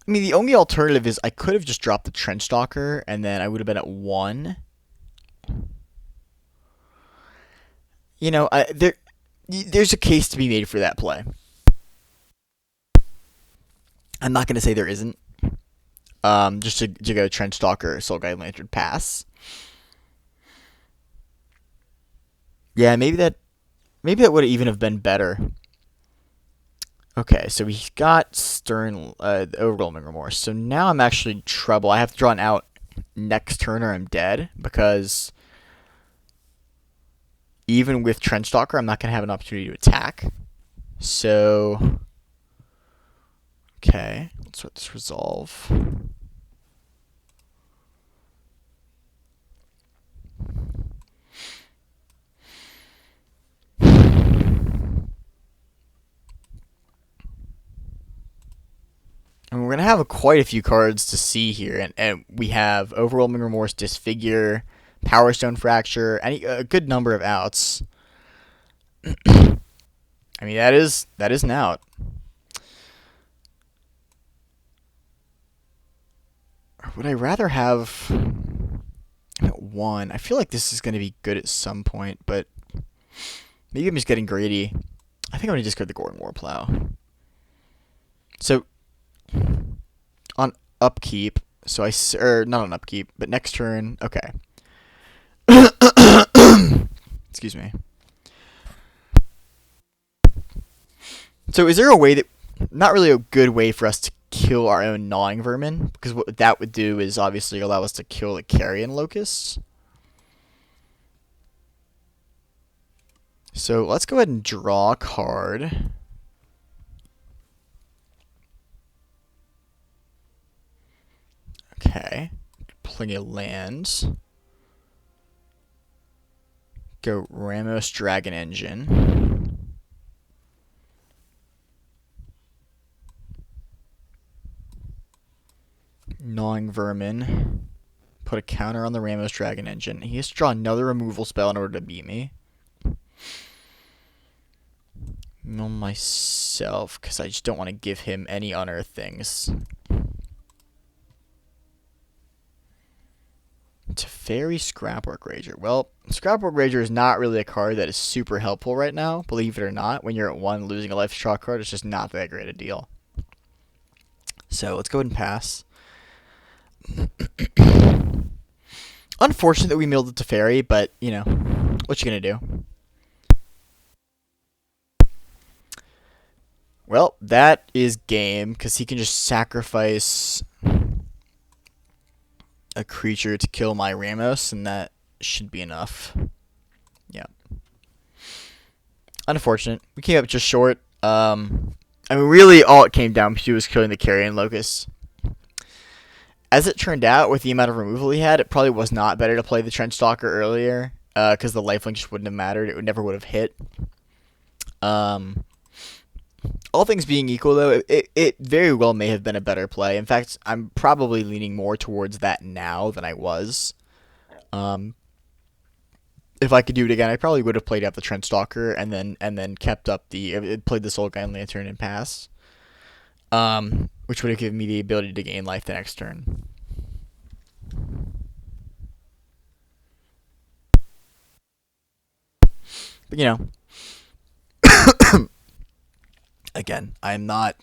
mean, the only alternative is I could have just dropped the Trench Stalker, and then I would have been at 1. There's a case to be made for that play. I'm not going to say there isn't. Just to go Trench Stalker, Soul Guide Lantern, pass. Yeah, maybe that would even have been better. Okay, so we got Overwhelming Remorse. So now I'm actually in trouble. I have to draw an out next turn or I'm dead, because even with Trench Stalker, I'm not going to have an opportunity to attack. So, okay, let's let this resolve. And we're going to have quite a few cards to see here. And we have Overwhelming Remorse, Disfigure, Power Stone Fracture, a good number of outs. I mean, that is an out. Or would I rather have 1? I feel like this is going to be good at some point, but maybe I'm just getting greedy. I think I'm going to discard the Gorn Warplow. So, on upkeep, not on upkeep, but next turn, okay. Excuse me. So is there a way not really a good way for us to kill our own Gnawing Vermin? Because what that would do is obviously allow us to kill the Carrion Locusts. So let's go ahead and draw a card. Okay. Plenty of lands. Go Ramos Dragon Engine. Gnawing Vermin. Put a counter on the Ramos Dragon Engine. He has to draw another removal spell in order to beat me. Mill myself, because I just don't want to give him any unearthed things. Teferi Scrapwork Rager. Well, Scrapwork Rager is not really a card that is super helpful right now, believe it or not. When you're at 1, losing a life draw card is just not that great a deal. So let's go ahead and pass. Unfortunate that we milled the Teferi, but, what you gonna do? Well, that is game, because he can just sacrifice a creature to kill my Ramos, and that should be enough. Yeah. Unfortunate. We came up just short. I mean, really, all it came down to was killing the Carrion Locust. As it turned out, with the amount of removal he had, it probably was not better to play the Trench Stalker earlier, because the lifelink just wouldn't have mattered. It never would have hit. Um, all things being equal, though, it very well may have been a better play. In fact, I'm probably leaning more towards that now than I was. Um, if I could do it again, I probably would have played out the Trench Stalker and then kept up played the Soul Guide Lantern and pass, which would have given me the ability to gain life the next turn. But again, I'm not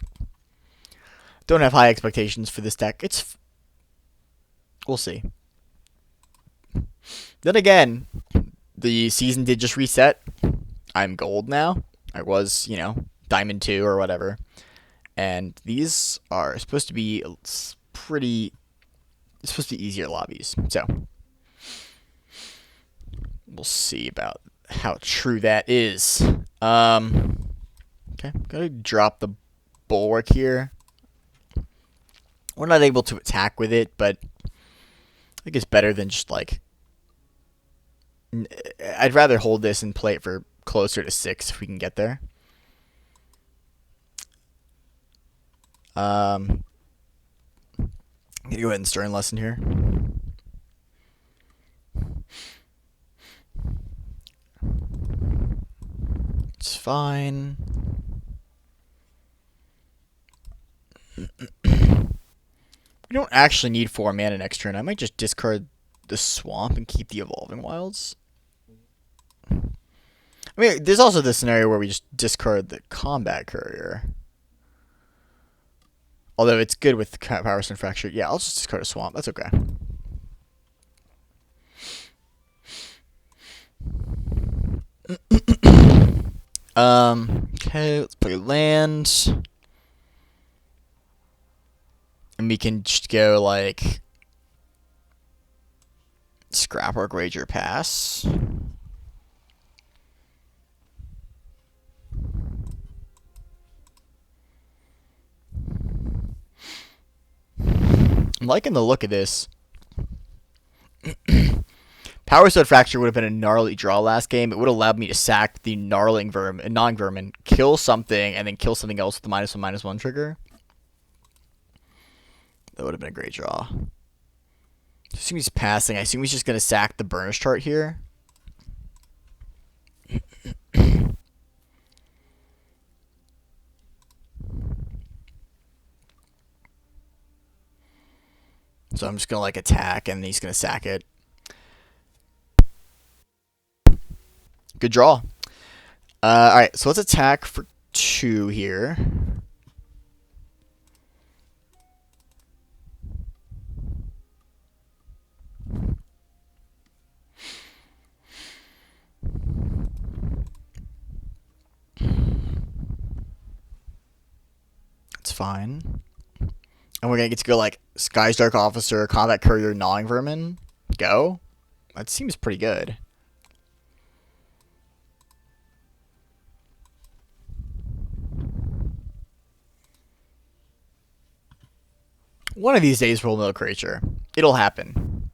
don't have high expectations for this deck. We'll see. Then again, the season did just reset. I'm gold now. I was, Diamond 2 or whatever. And these are supposed to be it's supposed to be easier lobbies. So, we'll see about how true that is. Okay, gotta drop the Bulwark here. We're not able to attack with it, but I think it's better than just like. I'd rather hold this and play it for closer to 6 if we can get there. I'm gonna go ahead and Stern Lesson here. It's fine. We don't actually need 4 mana next turn. I might just discard the Swamp and keep the Evolving Wilds. I mean, there's also this scenario where we just discard the Combat Courier. Although it's good with Power Stone Fracture. Yeah, I'll just discard a Swamp. That's okay. Okay, let's play land. And we can just go like Scrapwork, Rager, pass. I'm liking the look of this. Power Stone Fracture would have been a gnarly draw last game. It would have allowed me to sack the gnarling non-vermin, kill something, and then kill something else with the -1/-1 trigger. That would have been a great draw. I assume he's passing. I assume he's just going to sack the Burnish chart here. So I'm just going to like attack, and he's going to sack it. Good draw. Alright, so let's attack for 2 here. It's fine. And we're going to get to go like Sky's Dark Officer, Combat Courier, Gnawing Vermin. Go. That seems pretty good. One of these days we'll know Creature. It'll happen.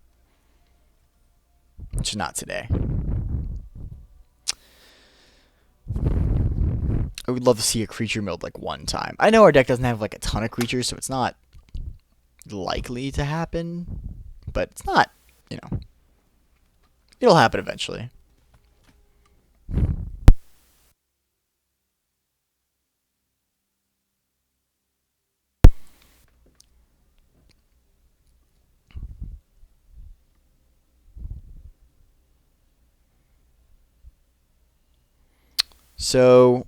Just not today. I would love to see a creature milled like one time. I know our deck doesn't have like a ton of creatures, so it's not likely to happen. But it's not, it'll happen eventually. So,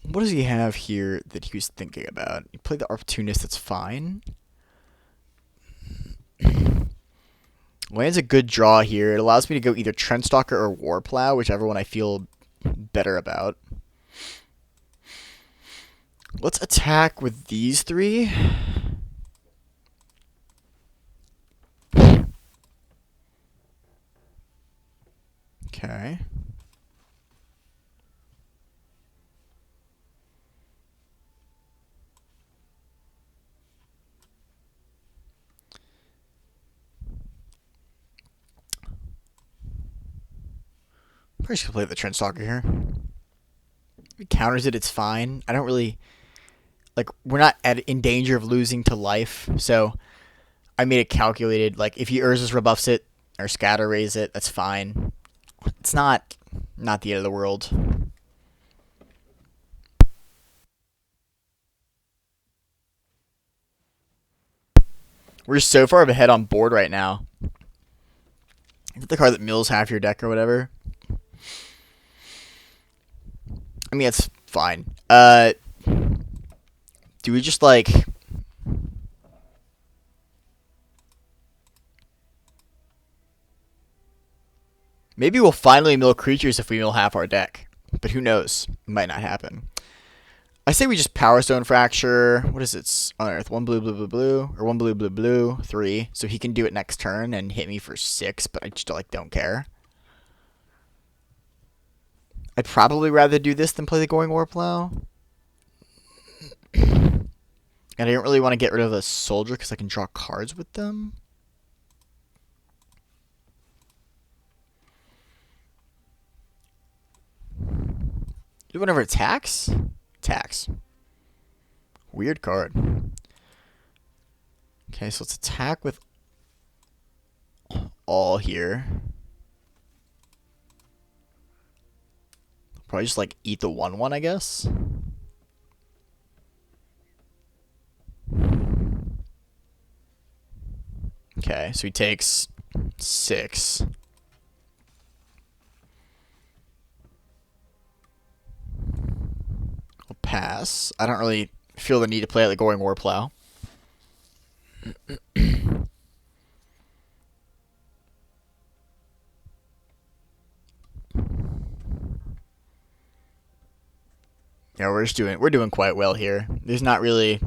what does he have here that he was thinking about? He played the Opportunist, that's fine. Land's a good draw here. It allows me to go either Trenchstalker or Warplow, whichever one I feel better about. Let's attack with these 3. Okay. We're just gonna play the Trend Stalker here. If he counters it, it's fine. I don't really like. We're not in danger of losing to life, so I made it calculated. Like if he Urza's rebuffs it or Scatter Raise it, that's fine. It's not the end of the world. We're so far ahead on board right now. Is it the card that mills half your deck or whatever? I mean, it's fine. Do we just like... Maybe we'll finally mill creatures if we mill half our deck. But who knows? It might not happen. I say we just Power Stone Fracture. What is it? Unearth. 1 blue, blue, blue, blue. Or 1 blue, blue, blue. 3. So he can do it next turn and hit me for 6, but I just like don't care. I'd probably rather do this than play the Going Warplow. And I don't really want to get rid of a soldier because I can draw cards with them. Do whenever attacks? Attacks. Weird card. Okay, so let's attack with all here. Probably just like eat the 1/1, I guess. Okay, so he takes 6. I'll pass. I don't really feel the need to play the Going Warplow. Yeah, we're doing quite well here. There's not really...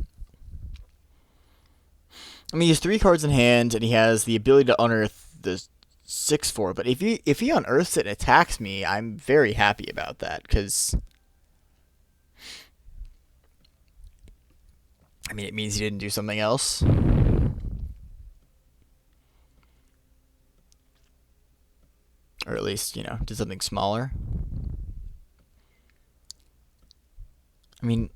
I mean, he has 3 cards in hand, and he has the ability to unearth the 6/4. But if he unearths it and attacks me, I'm very happy about that, because... I mean, it means he didn't do something else. Or at least, you know, did something smaller. I mean...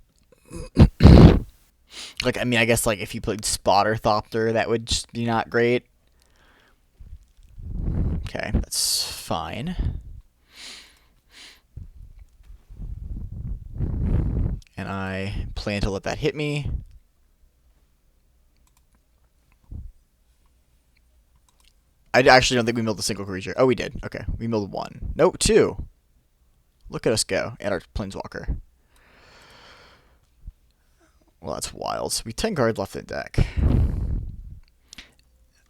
I guess, like, if you played Spotter Thopter, that would just be not great. Okay, that's fine. And I plan to let that hit me. I actually don't think we milled a single creature. Oh, we did. Okay, we milled 1. Nope, 2. Look at us go. And our Planeswalker. Well, that's wild. So we have 10 cards left in the deck.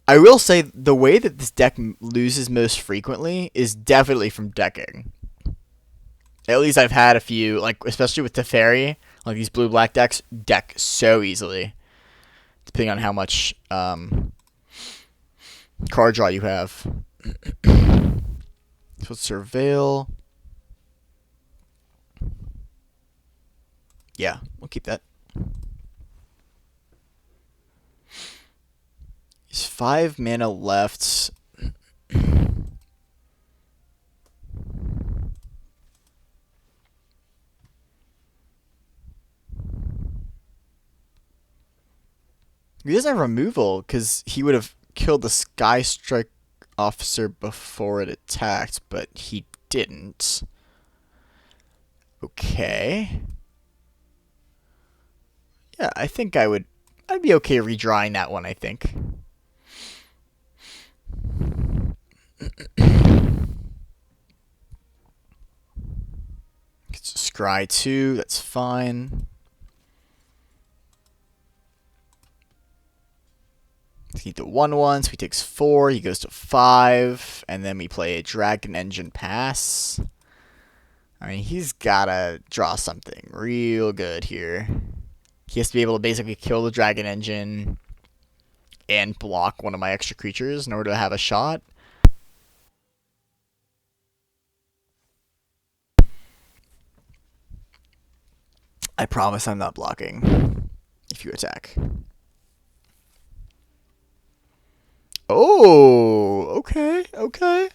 I will say the way that this deck loses most frequently is definitely from decking. At least I've had a few, like especially with Teferi, like these blue-black decks deck so easily, depending on how much card draw you have. So let's Surveil. Yeah, we'll keep that. He's 5 mana left. He doesn't have removal because he would have killed the Sky Strike officer before it attacked, but he didn't. Okay. Yeah, I think I'd be okay redrawing that one, I think. It's a Scry 2, that's fine. He the 1/1, so he takes 4, he goes to 5, and then we play a Dragon Engine pass. I mean, he's gotta draw something real good here. He has to be able to basically kill the Dragon Engine and block one of my extra creatures in order to have a shot. I promise I'm not blocking if you attack. Oh, okay, okay.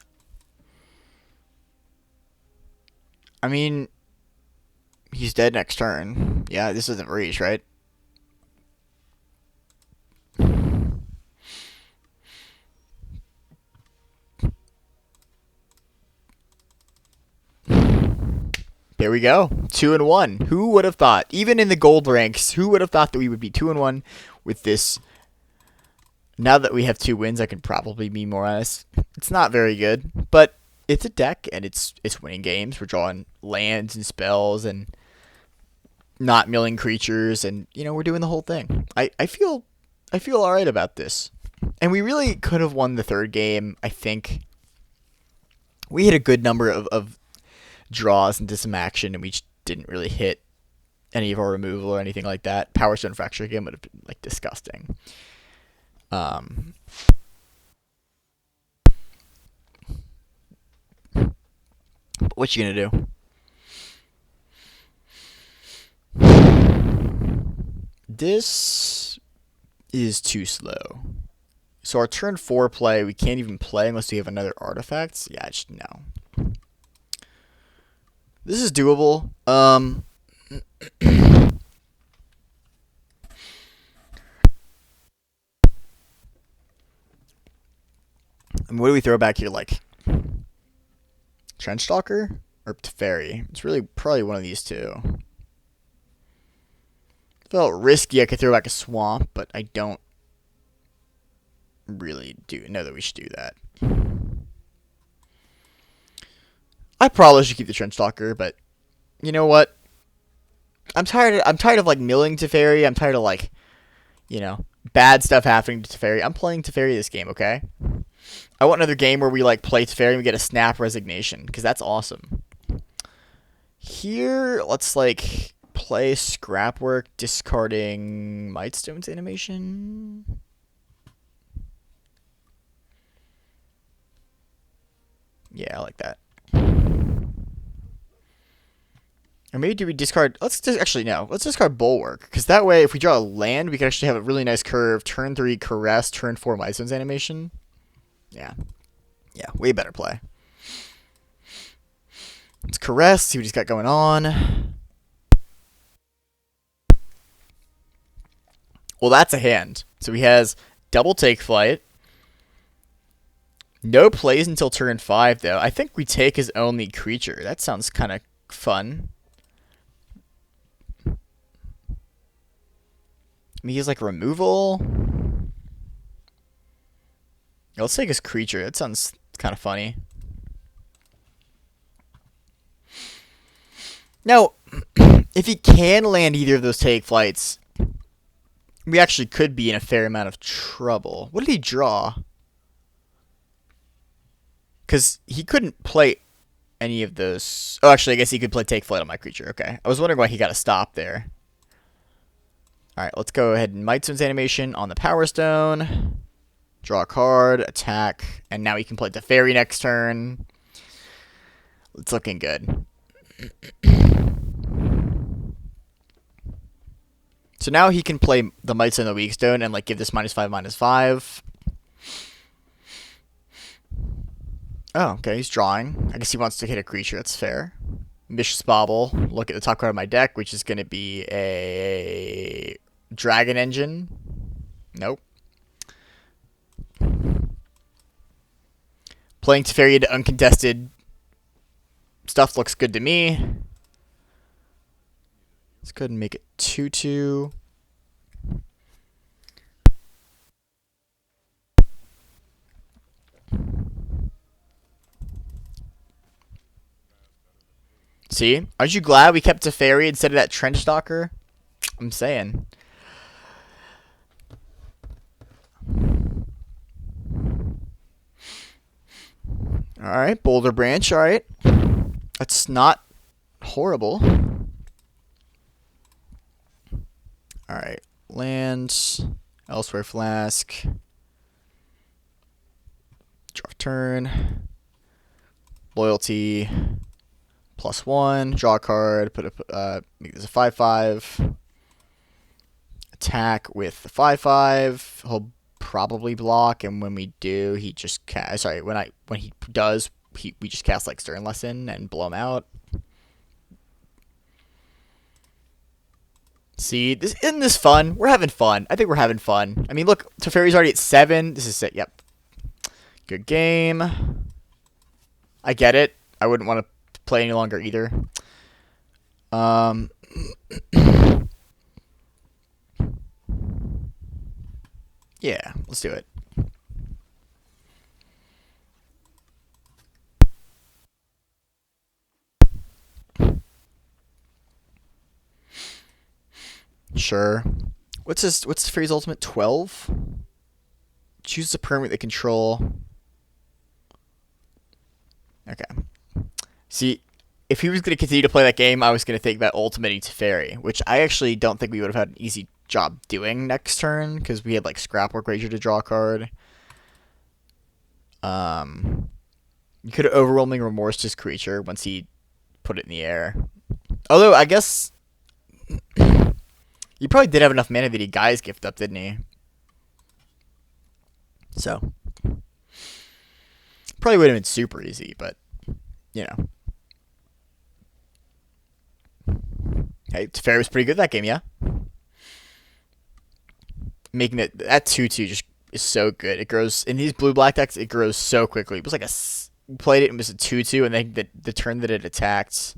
I mean, he's dead next turn. Yeah, this isn't reach, right? There we go. 2-1. Who would have thought? Even in the gold ranks, who would have thought that we would be 2-1 with this? Now that we have 2 wins, I can probably be more honest. It's not very good, but it's a deck and it's winning games. We're drawing lands and spells and not milling creatures, and we're doing the whole thing. I feel all right about this, and we really could have won the third game. I think we hit a good number of draws into some action, and we just didn't really hit any of our removal or anything like that. Power Stone Fracture game would have been like disgusting. Um, but what you gonna do? This is too slow. So our turn 4 play, we can't even play unless we have another artifact. Yeah, just no. This is doable. And what do we throw back here? Like Trench Stalker or Teferi? It's really probably one of these two. Felt risky. I could throw back a Swamp, but I don't really know that we should do that. I probably should keep the Trench Stalker, but you know what? I'm tired of like milling Teferi. I'm tired of like, bad stuff happening to Teferi. I'm playing Teferi this game, okay? I want another game where we like play Teferi and we get a snap resignation, because that's awesome. Here, let's like play Scrapwork, discarding Mightstone's animation. Yeah, I like that. Or maybe do we discard... Let's discard Bulwark. Because that way, if we draw a land, we can actually have a really nice curve. Turn 3, Caress. Turn 4, Mightstone's animation. Yeah. Yeah, way better play. Let's Caress, see what he's got going on. Well, that's a hand. So he has double Take Flight. No plays until turn 5, though. I think we take his only creature. That sounds kind of fun. I mean, he has like removal. Yeah, let's take his creature. That sounds kind of funny. Now, if he can land either of those take flights, we actually could be in a fair amount of trouble. What did he draw? Because he couldn't play any of those. Oh, actually, I guess he could play take flight on my creature. Okay. I was wondering why he got a stop there. Alright, let's go ahead and Mightstone's animation on the Power Stone. Draw a card, attack, and now he can play Teferi next turn. It's looking good. So now he can play the Mightstone and the Weak Stone and like give this -5/-5. Oh, okay, he's drawing. I guess he wants to hit a creature, that's fair. Vicious Bauble. Look at the top card of my deck, which is going to be a Dragon Engine. Nope. Playing Teferi into uncontested stuff looks good to me. Let's go ahead and make it 2/2. See? Aren't you glad we kept Teferi instead of that Trench Stalker? I'm saying. Alright, Boulder Branch, alright. That's not horrible. Alright, lands, Elsewhere Flask. Draw turn. Loyalty. +1. Draw a card. Make this a 5/5. Attack with the 5/5. He'll probably block, and when we do, he just when he does, we just cast like Stern Lesson and blow him out. See, this isn't this fun? We're having fun. I think we're having fun. I mean, look, Teferi's already at 7. This is it. Yep. Good game. I get it. I wouldn't want to play any longer either. Um, yeah, let's do it. Sure. What's Teferi's ultimate? 12? Choose the permanent they control. Okay. See, if he was going to continue to play that game, I was going to think that ultimate Teferi, which I actually don't think we would have had an easy job doing next turn because we had like Scrapwork Ranger to draw a card. You could have Overwhelming Remorse his creature once he put it in the air. Although I guess he probably did have enough mana that he Guy's Gift up, didn't he? So probably would have been super easy, but you know. Hey, Teferi was pretty good that game, yeah. Making that 2/2 just is so good. It grows in these blue black decks. It grows so quickly. It was like played it and it was a 2/2, and then the turn that it attacked.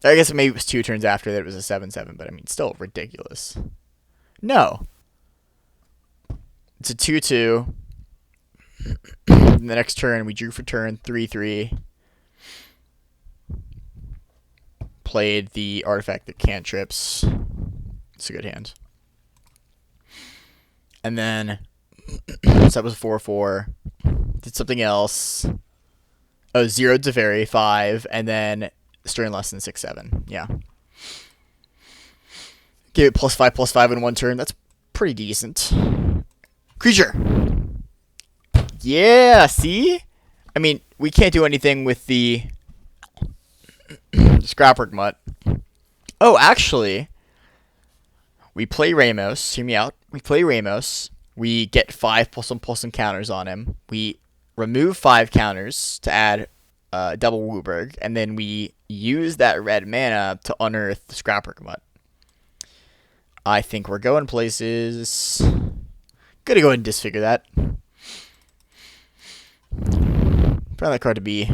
I guess maybe it was 2 turns after that it was a 7/7, but I mean, still ridiculous. No, it's a 2/2. The next turn we drew for turn 3/3. Played the artifact that cantrips. It's a good hand. And then so that was 4/4. Did something else. Oh, 0 Teferi 5, and then Stern Lesson 6/7. Yeah. Give it +5/+5 in one turn. That's pretty decent. Creature. Yeah, see? I mean, we can't do anything with the Scrapwork Mutt. Oh, actually, we play Ramos. Hear me out. We play Ramos. We get 5+1/+1 counters on him. We remove 5 counters to add double Wooburg, and then we use that red mana to unearth the Scrapwork Mutt. I think we're going places. Gonna go ahead and disfigure that. Found that card to be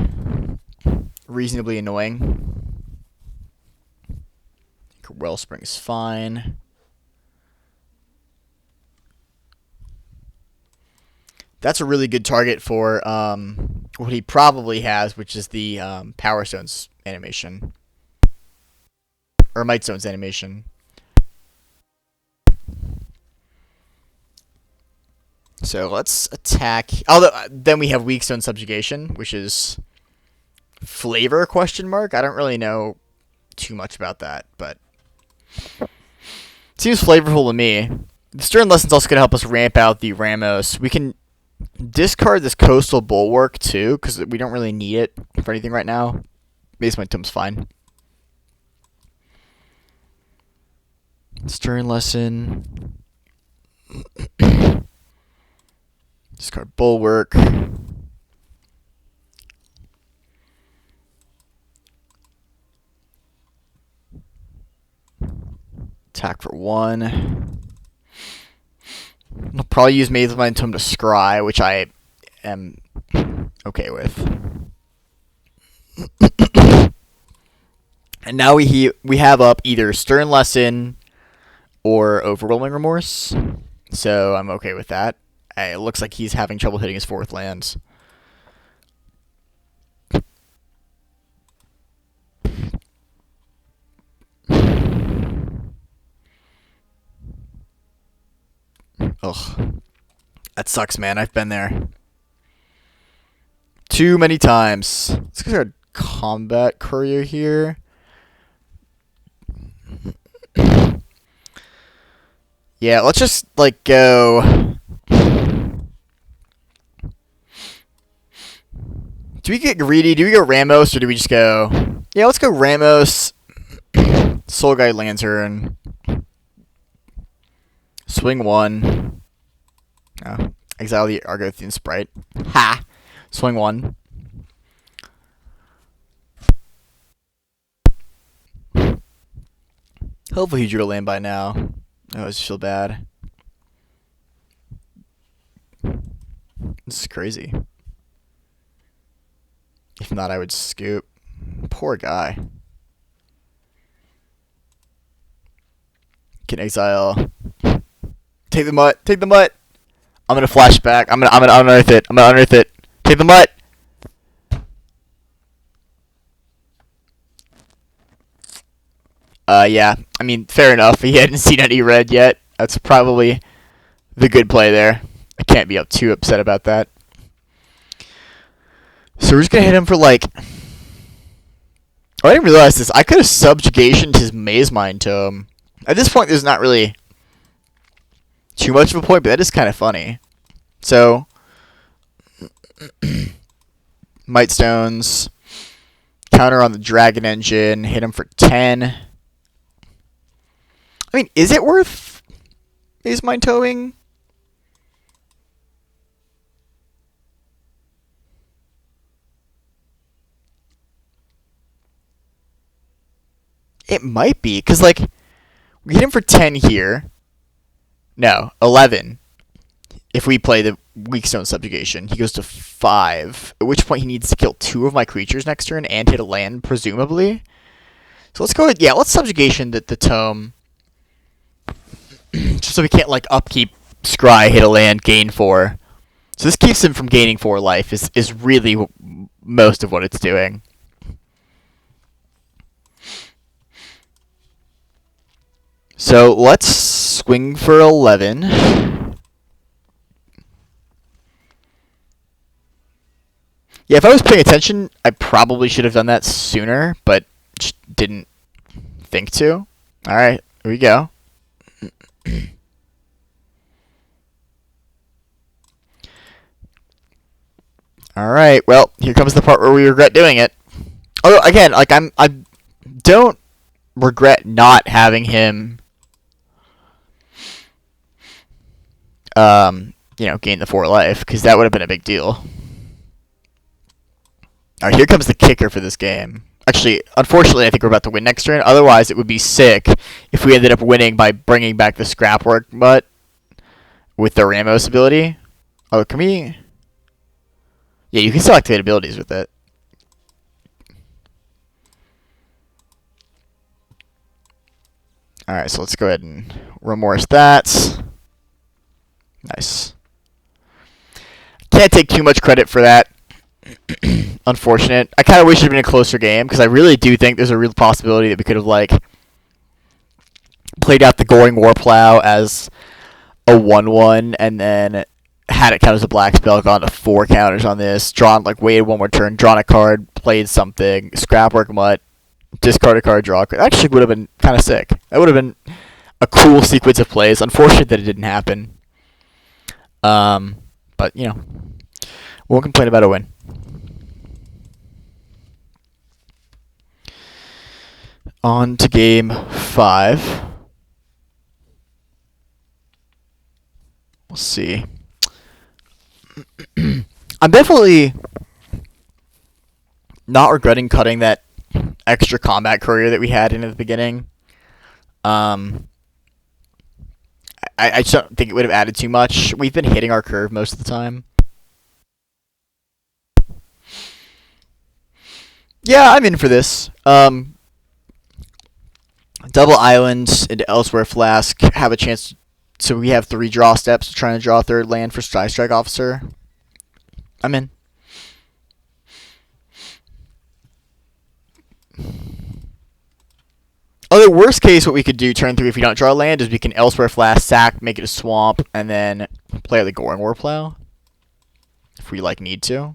reasonably annoying. Wellspring's fine. That's a really good target for what he probably has, which is the Power Stones animation. Or Might Stones animation. So let's attack. Although then we have Weak Stone Subjugation, which is flavor ? I don't really know too much about that, but seems flavorful to me. The Stern Lesson's also going to help us ramp out the Ramos. We can discard this Coastal Bulwark too, because we don't really need it for anything right now. Base my Tome's fine. Stern Lesson. Discard Bulwark. Attack for 1. I'll probably use Maze of Mind Tome to scry, which I am okay with. And now we have up either Stern Lesson or Overwhelming Remorse, so I'm okay with that. It looks like he's having trouble hitting his 4th lands. Ugh. That sucks, man. I've been there. Too many times. Let's get our Combat Courier here. Yeah, let's just, like, go. Do we get greedy? Do we go Ramos, or do we just go... Yeah, let's go Ramos. Soul Guide Lantern. Swing 1. Oh, exile the Argothian Sprite. Ha! Swing 1. Hopefully he drew a land by now. I always feel bad. This is crazy. If not, I would scoop. Poor guy. Can exile. Take the mutt. Take the mutt. I'm gonna flash back. I'm gonna unearth it. I'm gonna unearth it. Take the mutt. Yeah. I mean, fair enough. He hadn't seen any red yet. That's probably the good play there. I can't be too upset about that. So we're just gonna hit him for like. Oh, I didn't realize this. I could have subjugationed his Maze Mine Tome. At this point, there's not really too much of a point, but that is kind of funny. So, Might Stones, counter on the Dragon Engine, hit him for 10. I mean, is it worth Maze Mine Towing? It might be, because, like, we hit him for 10 here. No, 11. If we play the Weakstone Subjugation, he goes to 5. At which point he needs to kill 2 of my creatures next turn and hit a land, presumably. So let's go with, yeah, let's Subjugation the Tome. Just so we can't, like, upkeep Scry, hit a land, gain 4. So this keeps him from gaining 4 life, is really most of what it's doing. So let's swing for 11. Yeah, if I was paying attention, I probably should have done that sooner, but just didn't think to. Alright, here we go. Alright, well, here comes the part where we regret doing it. Oh, again, like, I don't regret not having him gain the 4 life, because that would have been a big deal. Alright, here comes the kicker for this game. Actually, unfortunately, I think we're about to win next turn. Otherwise, it would be sick if we ended up winning by bringing back the Scrapwork Mutt with the Ramos ability. Oh, can we... Yeah, you can still activate abilities with it. Alright, so let's go ahead and remorse that. Nice. Can't take too much credit for that. Unfortunate. I kind of wish it had been a closer game, because I really do think there's a real possibility that we could have, like, played out the Goring Warplow as a 1-1, and then had it count as a black spell, gone to 4 counters on this, drawn, like, waited one more turn, drawn a card, played something, Scrapwork Mutt, discard a card, draw a card. That actually would have been kind of sick. That would have been a cool sequence of plays. Unfortunate that it didn't happen. But, won't complain about a win. On to game 5. We'll see. I'm definitely not regretting cutting that extra combat courier that we had in at the beginning. I just don't think it would have added too much. We've been hitting our curve most of the time. Yeah, I'm in for this. Double Island into Elsewhere Flask. Have a chance. So we have 3 draw steps. Trying to draw a 3rd land for Strike Officer. I'm in. Other worst case, what we could do turn 3 if we don't draw a land is we can Elsewhere Flask, sack, make it a swamp, and then play the Goring Warplow. If we need to.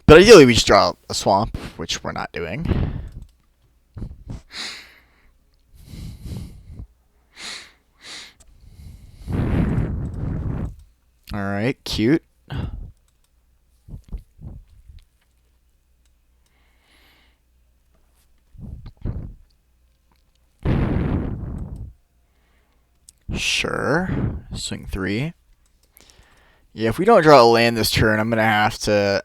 But ideally we just draw a swamp, which we're not doing. Alright, cute. Sure. Swing 3. Yeah, if we don't draw a land this turn, I'm going to have to...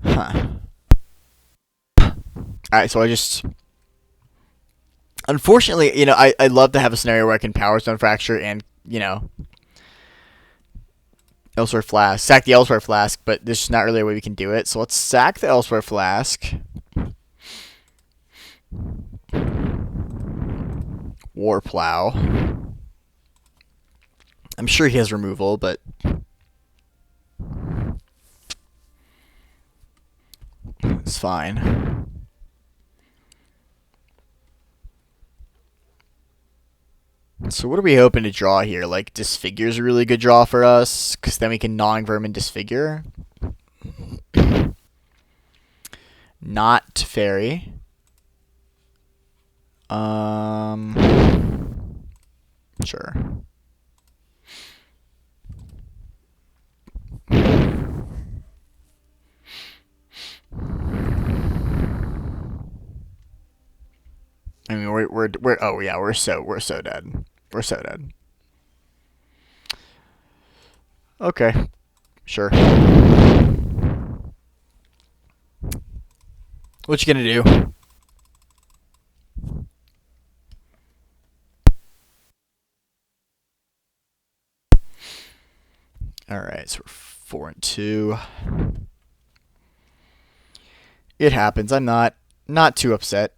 Huh. Alright, so I just... Unfortunately, I'd love to have a scenario where I can Power Stone Fracture and, Elsewhere Flask. Sack the Elsewhere Flask, but there's just not really a way we can do it. So let's sack the Elsewhere Flask. War Plow. I'm sure he has removal, but... It's fine. So what are we hoping to draw here? Like, Disfigure's a really good draw for us, because then we can Gnawing Vermin Disfigure. Not Teferi. Sure. I mean, we're oh yeah, we're so dead. We're so dead. Okay, sure. What you gonna do? All right, so we're 4-2. It happens. I'm not too upset.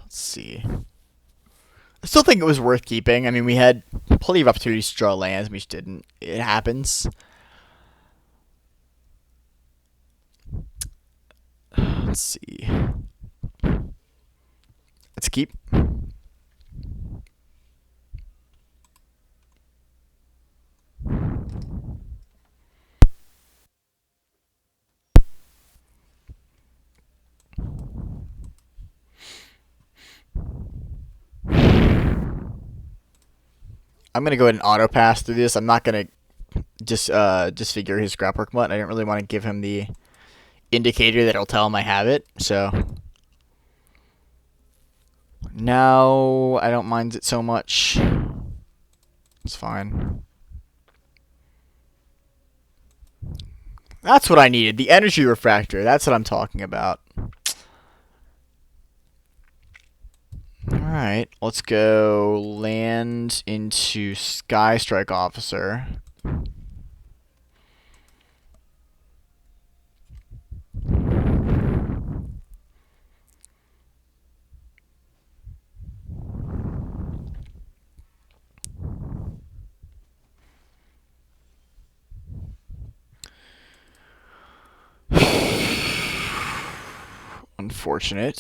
Let's see. I still think it was worth keeping. I mean, we had plenty of opportunities to draw lands, we just didn't. It happens. Let's see. Let's keep. I'm gonna go ahead and auto pass through this. I'm not gonna just disfigure his scrapwork button. I didn't really want to give him the indicator that'll tell him I have it. So now I don't mind it so much. It's fine. That's what I needed. The energy refractor. That's what I'm talking about. Alright, let's go land into Sky Strike Officer. Unfortunate.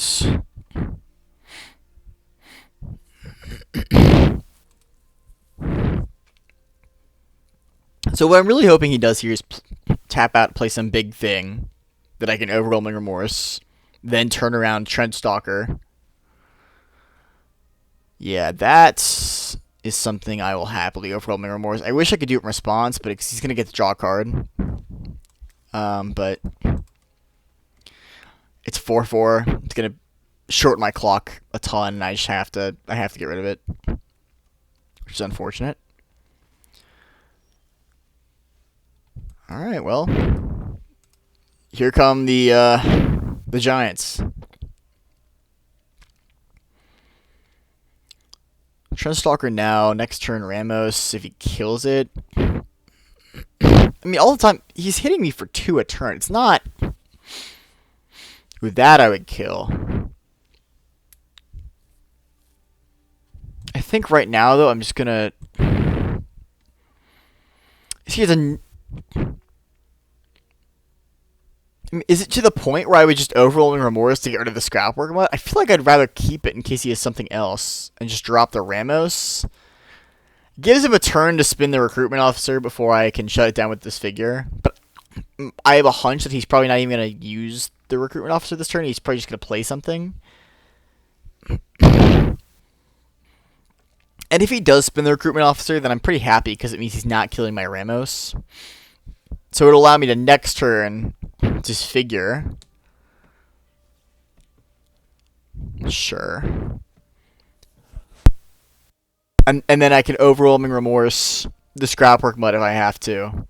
So what I'm really hoping he does here is tap out, play some big thing that I can Overwhelming Remorse, then turn around Trench Stalker. Yeah, that is something I will happily Overwhelming Remorse. I wish I could do it in response, but he's going to get the draw card. But it's 4-4. It's going to shorten my clock a ton, and I have to get rid of it, which is unfortunate. All right, well, here come the Giants. Trenchstalker now. Next turn, Ramos. If he kills it, I mean, all the time he's hitting me for 2 a turn. It's not. With that, I would kill. I think right now, though, I'm just gonna. He has a. I mean, is it to the point where I would just Overwhelming Remorse to get rid of the Scrapwork? I feel like I'd rather keep it in case he has something else and just drop the Ramos. Gives him a turn to spin the Recruitment Officer before I can shut it down with this figure. But I have a hunch that he's probably not even going to use the Recruitment Officer this turn. He's probably just going to play something. And if he does spin the Recruitment Officer, then I'm pretty happy because it means he's not killing my Ramos. So it'll allow me to next turn disfigure. Sure. And then I can Overwhelming Remorse the scrapwork mud if I have to.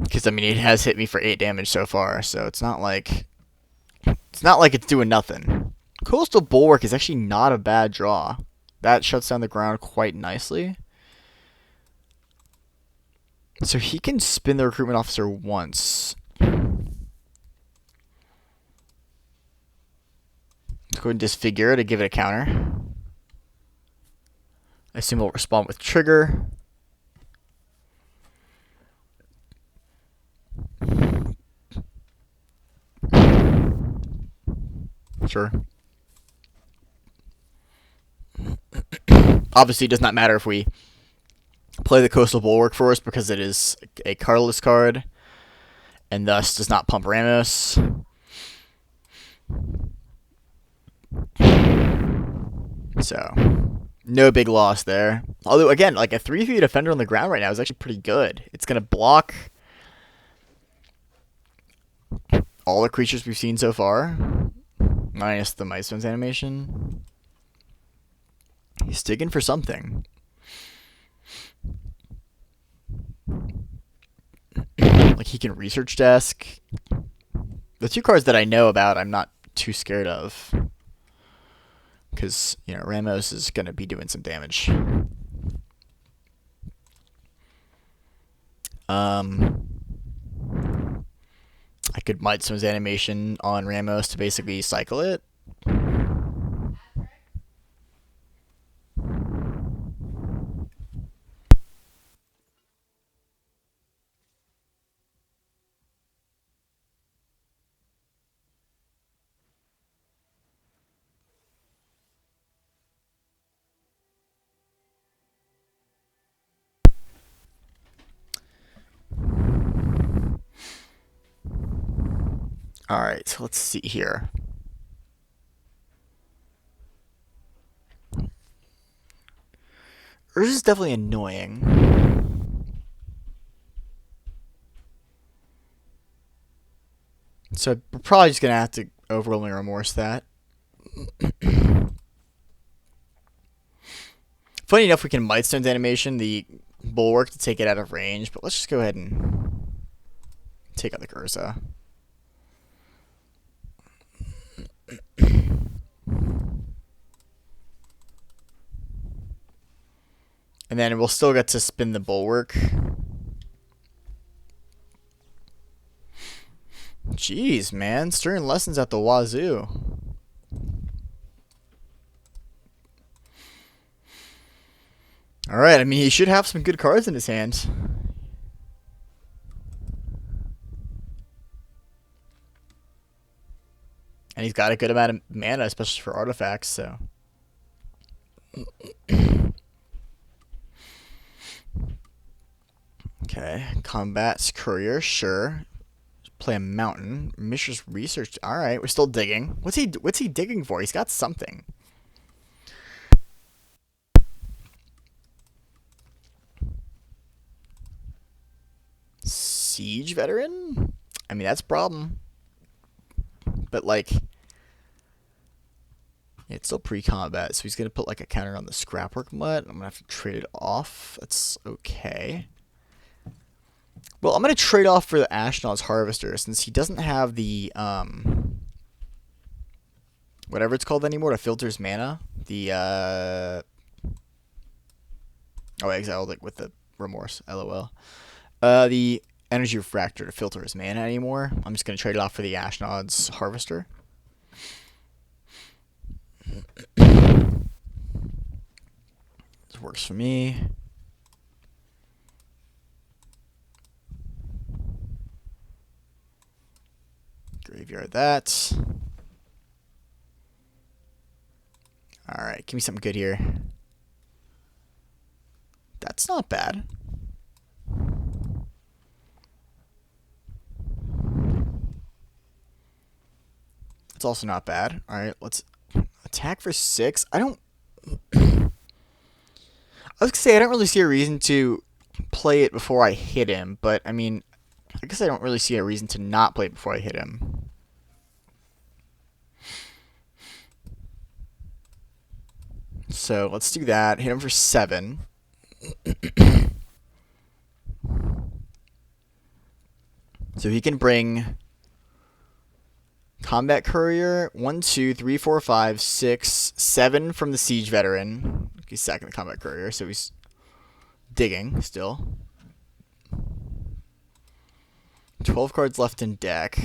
Because, I mean, it has hit me for 8 damage so far, so it's not like it's doing nothing. Coastal Bulwark is actually not a bad draw. That shuts down the ground quite nicely. So he can spin the recruitment officer once. Let's go ahead and disfigure to give it a counter. I assume it'll respond with trigger. Sure. Obviously, it does not matter if we play the Coastal Bulwark first because it is a colorless card and thus does not pump Ramos. So, no big loss there. Although, again, like a 3/3 defender on the ground right now is actually pretty good. It's going to block all the creatures we've seen so far, minus the Micestone's animation. He's digging for something. Like, he can research desk. The 2 cards that I know about, I'm not too scared of. Because, you know, Ramos is going to be doing some damage. I could Micestone's animation on Ramos to basically cycle it. Alright, so let's see here. Urza is definitely annoying. So we're probably just going to have to overwhelming remorse that. Funny enough, we can Micestone's animation the Bulwark to take it out of range, but let's just go ahead and take out the Urza. And then we'll still get to spin the Bulwark. Jeez, man. Stern lessons at the wazoo. Alright, I mean, he should have some good cards in his hand. And he's got a good amount of mana, especially for artifacts, so... Okay, Combat's Courier, sure. Play a Mountain. Mishra's Research. Alright, we're still digging. What's he digging for? He's got something. Siege Veteran? I mean, that's a problem. But, like... It's still pre-combat, so he's going to put, like, a counter on the Scrapwork Mutt. I'm going to have to trade it off. That's okay. Well, I'm going to trade off for the Ashnod's Harvester, since he doesn't have the, whatever it's called anymore, to filters mana. The, oh, I exiled it with the remorse, lol. The Energy Refractor to filter his mana anymore. I'm just going to trade it off for the Ashnod's Harvester. This works for me. Graveyard that. Alright, give me something good here. That's not bad. It's also not bad. Alright, let's attack for 6. I was gonna say I don't really see a reason to play it before I hit him, but I mean, I guess I don't really see a reason to not play it before I hit him. So let's do that. Hit him for 7. So he can bring combat courier 1, 2, 3, 4, 5, 6, 7 from the siege veteran. He's sacking the combat courier, so he's digging still. 12 cards left in deck.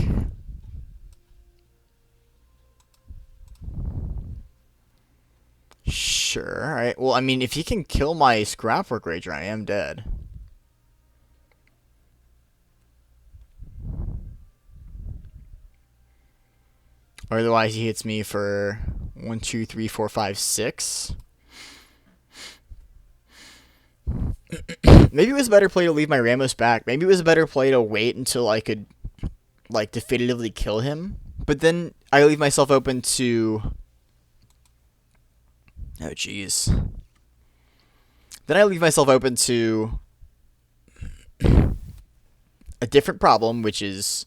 Sure. Alright. Well, I mean, if he can kill my Scrapwork Rager, I am dead. Or otherwise, he hits me for 1, 2, 3, 4, 5, 6. Maybe it was a better play to leave my Ramos back. Maybe it was a better play to wait until I could, like, definitively kill him. But then I leave myself open to... Oh, jeez. Then I leave myself open to a different problem, which is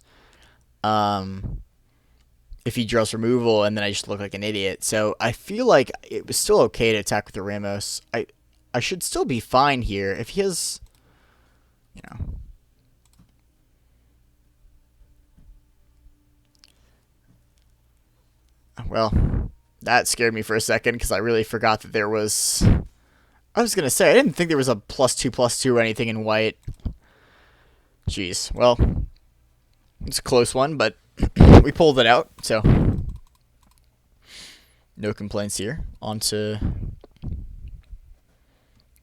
if he draws removal, and then I just look like an idiot. So I feel like it was still okay to attack with the Ramos. I should still be fine here. If he has, you know... Well, that scared me for a second because I really forgot that there was... I was going to say, I didn't think there was a +2/+2 or anything in white. Jeez. Well, it's a close one, but we pulled it out, so... No complaints here. On to...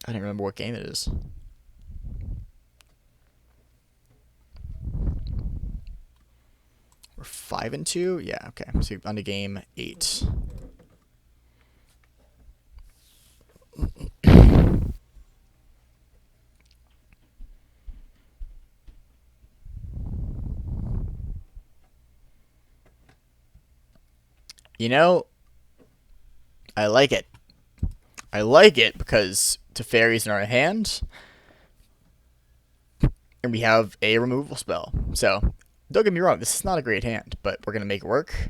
I don't remember what game it is. We're 5-2? Yeah, okay. So on to game 8. You know, I like it. I like it because Teferi's in our hand, and we have a removal spell. So, don't get me wrong, this is not a great hand, but we're going to make it work.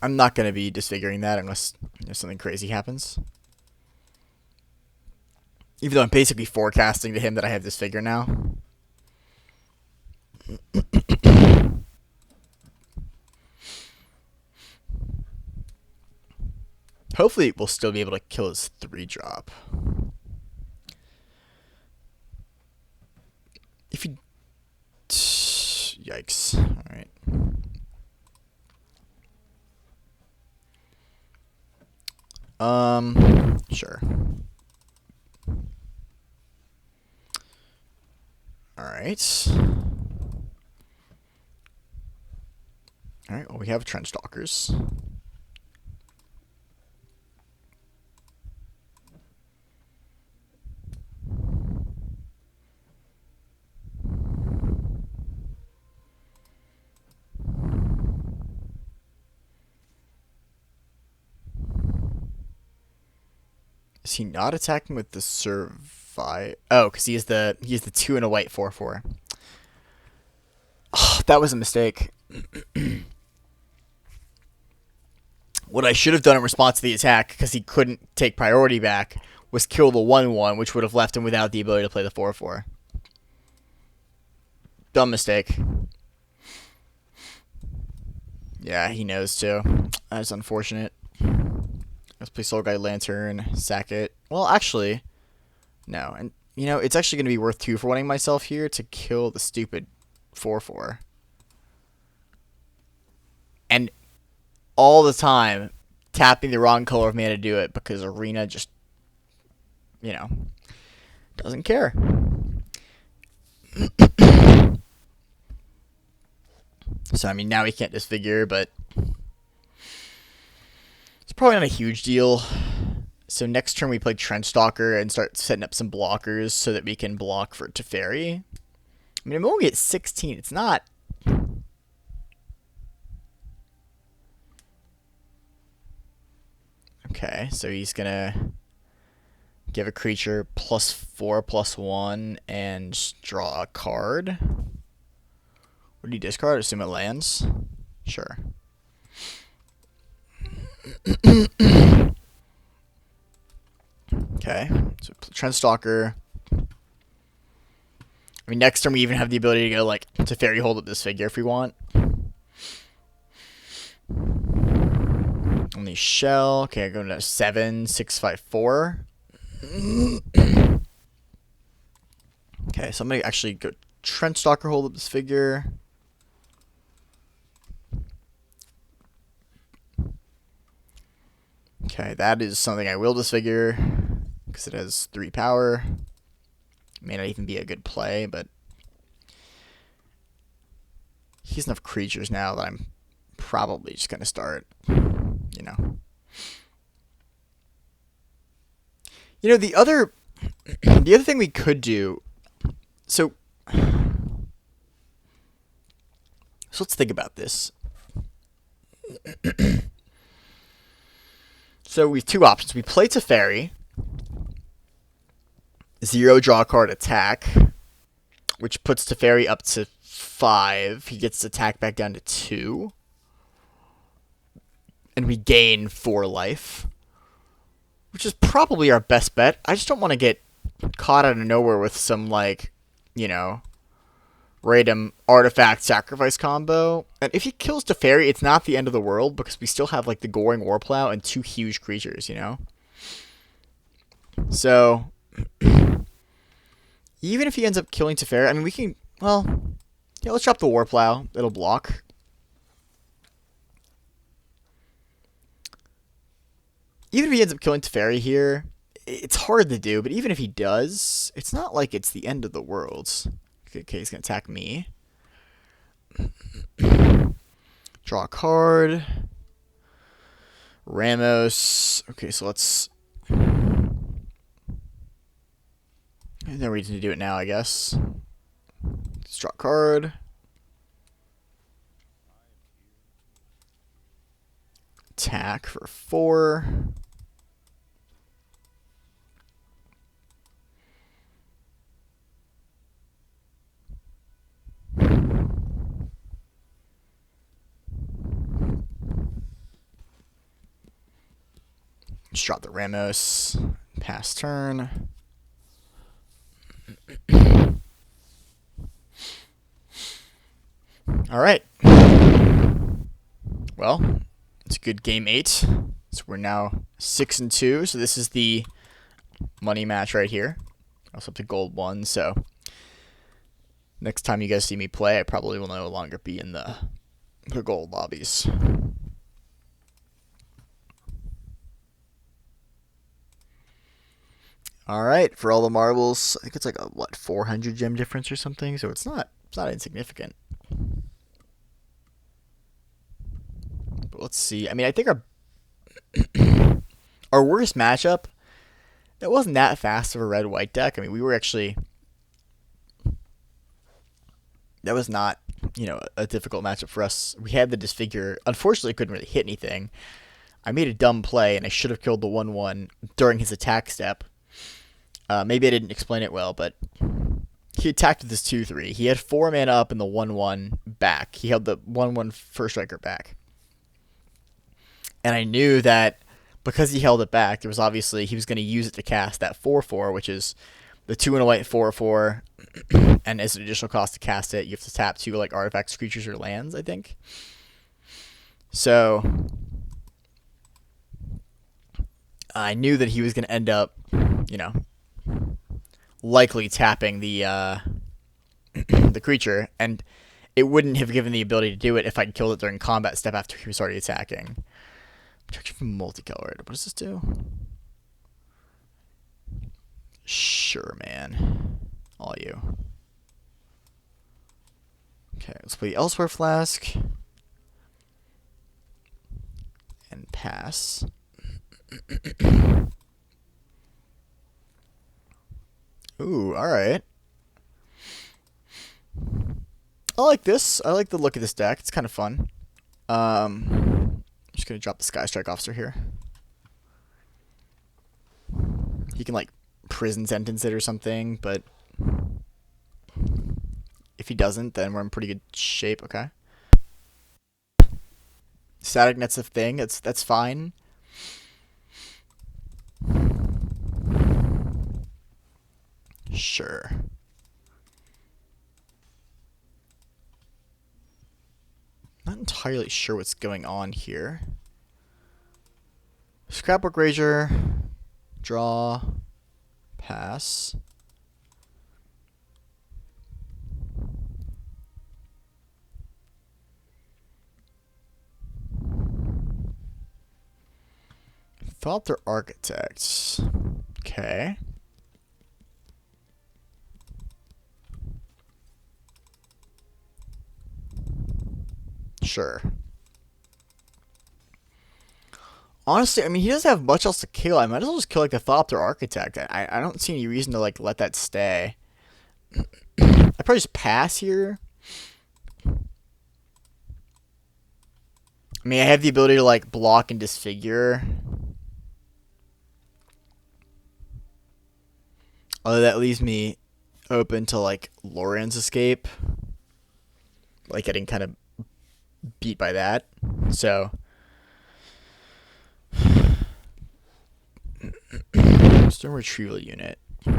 I'm not going to be disfiguring that unless something crazy happens. Even though I'm basically forecasting to him that I have this figure now. Hopefully we'll still be able to kill his 3-drop. If he... Yikes. Alright. Sure. Alright. Alright, well, we have Trench Stalkers. Is he not attacking with the survive? Oh, because he has the 2 and a white 4/4. Oh, that was a mistake. What I should have done in response to the attack, because he couldn't take priority back, was kill the 1/1, which would have left him without the ability to play the 4/4. Dumb mistake. Yeah, he knows too. That's unfortunate. Let's play Soul Guide Lantern, sack it. Well, actually, no. And, you know, it's actually going to be worth 2 for winning myself here to kill the stupid 4/4. And all the time, tapping the wrong color of mana to do it because Arena just, you know, doesn't care. So, I mean, now he can't disfigure, but it's probably not a huge deal. So next turn we play Trench Stalker and start setting up some blockers so that we can block for Teferi. I mean, I'm only at 16. It's not... Okay, so he's gonna Give a creature +4/+1 and draw a card. What do you discard? Assume it lands? Sure. Okay, so Trendstalker. I mean, next turn we even have the ability to go, like, Teferi hold up this figure if we want. Only shell. Okay, I go to 7, 6, 5, 4. Okay, so I'm going to actually go Trendstalker hold up this figure. Okay, that is something I will disfigure because it has 3 power. May not even be a good play, but he has enough creatures now that I'm probably just going to start, you know. You know, the other thing we could do, so let's think about this. So we have 2 options. We play Teferi, 0 draw card attack, which puts Teferi up to 5. He gets attack back down to 2. And we gain 4 life, which is probably our best bet. I just don't want to get caught out of nowhere with some, like, you know, random artifact sacrifice combo. And if he kills Teferi, it's not the end of the world because we still have, like, the Goring Warplow and 2 huge creatures, you know? So, even if he ends up killing Teferi, I mean, we can, well, yeah, let's drop the Warplow. It'll block. Even if he ends up killing Teferi here, it's hard to do, but even if he does, it's not like it's the end of the world. Okay, he's going to attack me. Draw a card. Ramos. Okay, so let's... There's no reason to do it now, I guess. Let's draw a card. Attack for 4. Just drop the Ramos. Pass turn. Alright. Well, it's a good game 8. So we're now 6-2. So this is the money match right here. Also up to gold 1. So next time you guys see me play, I probably will no longer be in the gold lobbies. Alright, for all the marbles, I think it's like a, what, 400 gem difference or something, so it's not insignificant. But let's see. I mean, I think our worst matchup, that wasn't that fast of a red-white deck. I mean, we were actually... That was not, you know, a difficult matchup for us. We had the disfigure. Unfortunately, couldn't really hit anything. I made a dumb play, and I should have killed the 1/1 during his attack step. Maybe I didn't explain it well, but he attacked with his 2/3. He had 4 mana up in the 1/1 back. He held the 1/1 first striker back. And I knew that because he held it back, there was obviously he was going to use it to cast that 4/4, which is the 2 and a white 4/4. And as an additional cost to cast it, you have to tap 2 like artifacts, creatures, or lands, I think. So I knew that he was going to end up, you know, likely tapping the the creature, and it wouldn't have given the ability to do it if I'd killed it during combat step after he was already attacking. Protection from multicolored. What does this do? Sure, man. All you. Okay, let's play Elsewhere Flask. And pass. Ooh, alright. I like this. I like the look of this deck. It's kind of fun. I'm just going to drop the Sky Strike Officer here. He can, like, prison sentence it or something, but if he doesn't, then we're in pretty good shape. Okay. Static net's a thing. That's fine. Sure. Not entirely sure what's going on here. Scrapbook Rager. Draw. Pass. Thought they're architects. Okay. Sure. Honestly, I mean, he doesn't have much else to kill. I might as well just kill like the Thopter Architect. I don't see any reason to like let that stay. I probably just pass here. I mean, I have the ability to like block and disfigure. Although that leaves me open to like Loren's escape. Like getting kind of beat by that. So Stone Retrieval Unit. The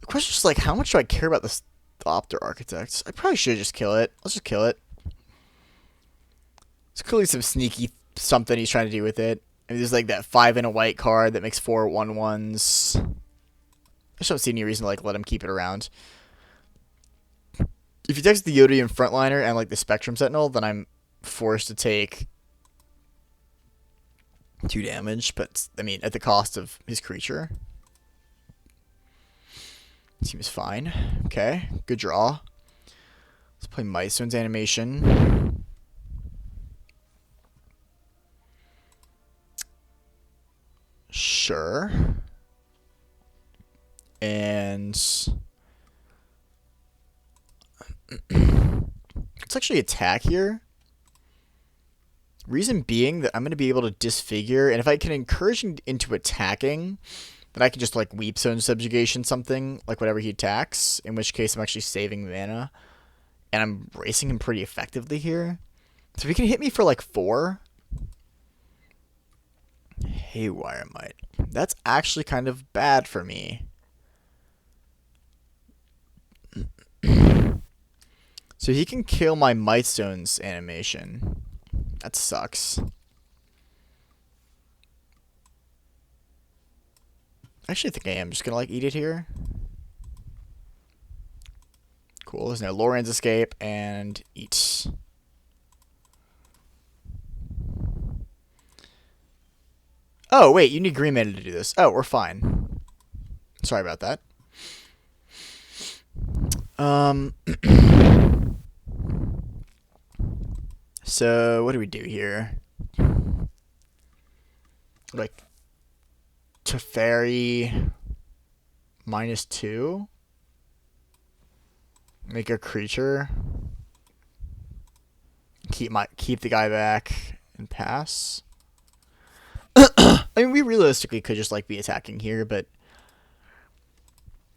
question is like, how much do I care about this Thopter Architects? I probably should just kill it. Let's just kill it. It's clearly some sneaky something he's trying to do with it. And there's like that 5 and a white card that makes 4 1/1s. I just don't see any reason to like let him keep it around. If he takes the Yodian Frontliner and like the Spectrum Sentinel, then I'm forced to take 2 damage, but I mean at the cost of his creature. Seems fine. Okay, good draw. Let's play Milestone's animation. Sure. And let's actually attack here. Reason being that I'm going to be able to disfigure, and if I can encourage him into attacking, then I can just like Weep Zone Subjugation something, like whatever he attacks, in which case I'm actually saving mana. And I'm bracing him pretty effectively here. So if he can hit me for like 4. Haywire Might. That's actually kind of bad for me. So he can kill my Mightstone's animation. That sucks. I actually think I am just gonna like eat it here. Cool. There's no Loren's escape and eat. Oh wait, you need green mana to do this. Oh, we're fine. Sorry about that. So what do we do here? Like Teferi -2. Make a creature. Keep the guy back and pass. I mean, we realistically could just like be attacking here, but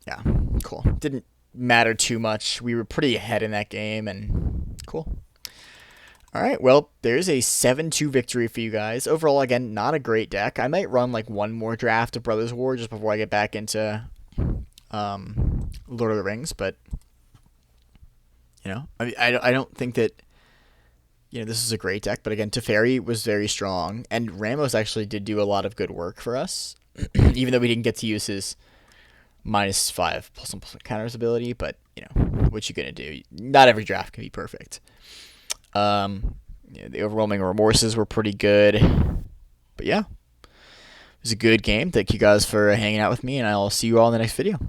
yeah, cool. Didn't matter too much. We were pretty ahead in that game, and cool. All right, well, there's a 7-2 victory for you guys. Overall, again, not a great deck. I might run like one more draft of Brothers War just before I get back into Lord of the Rings, but you know, I mean, I don't think that this is a great deck, but again, Teferi was very strong, and Ramos actually did do a lot of good work for us, even though we didn't get to use his -5 +1/+1 counters ability. But what you gonna do? Not every draft can be perfect. The Overwhelming Remorses were pretty good, but yeah, it was a good game. Thank you guys for hanging out with me, and I'll see you all in the next video.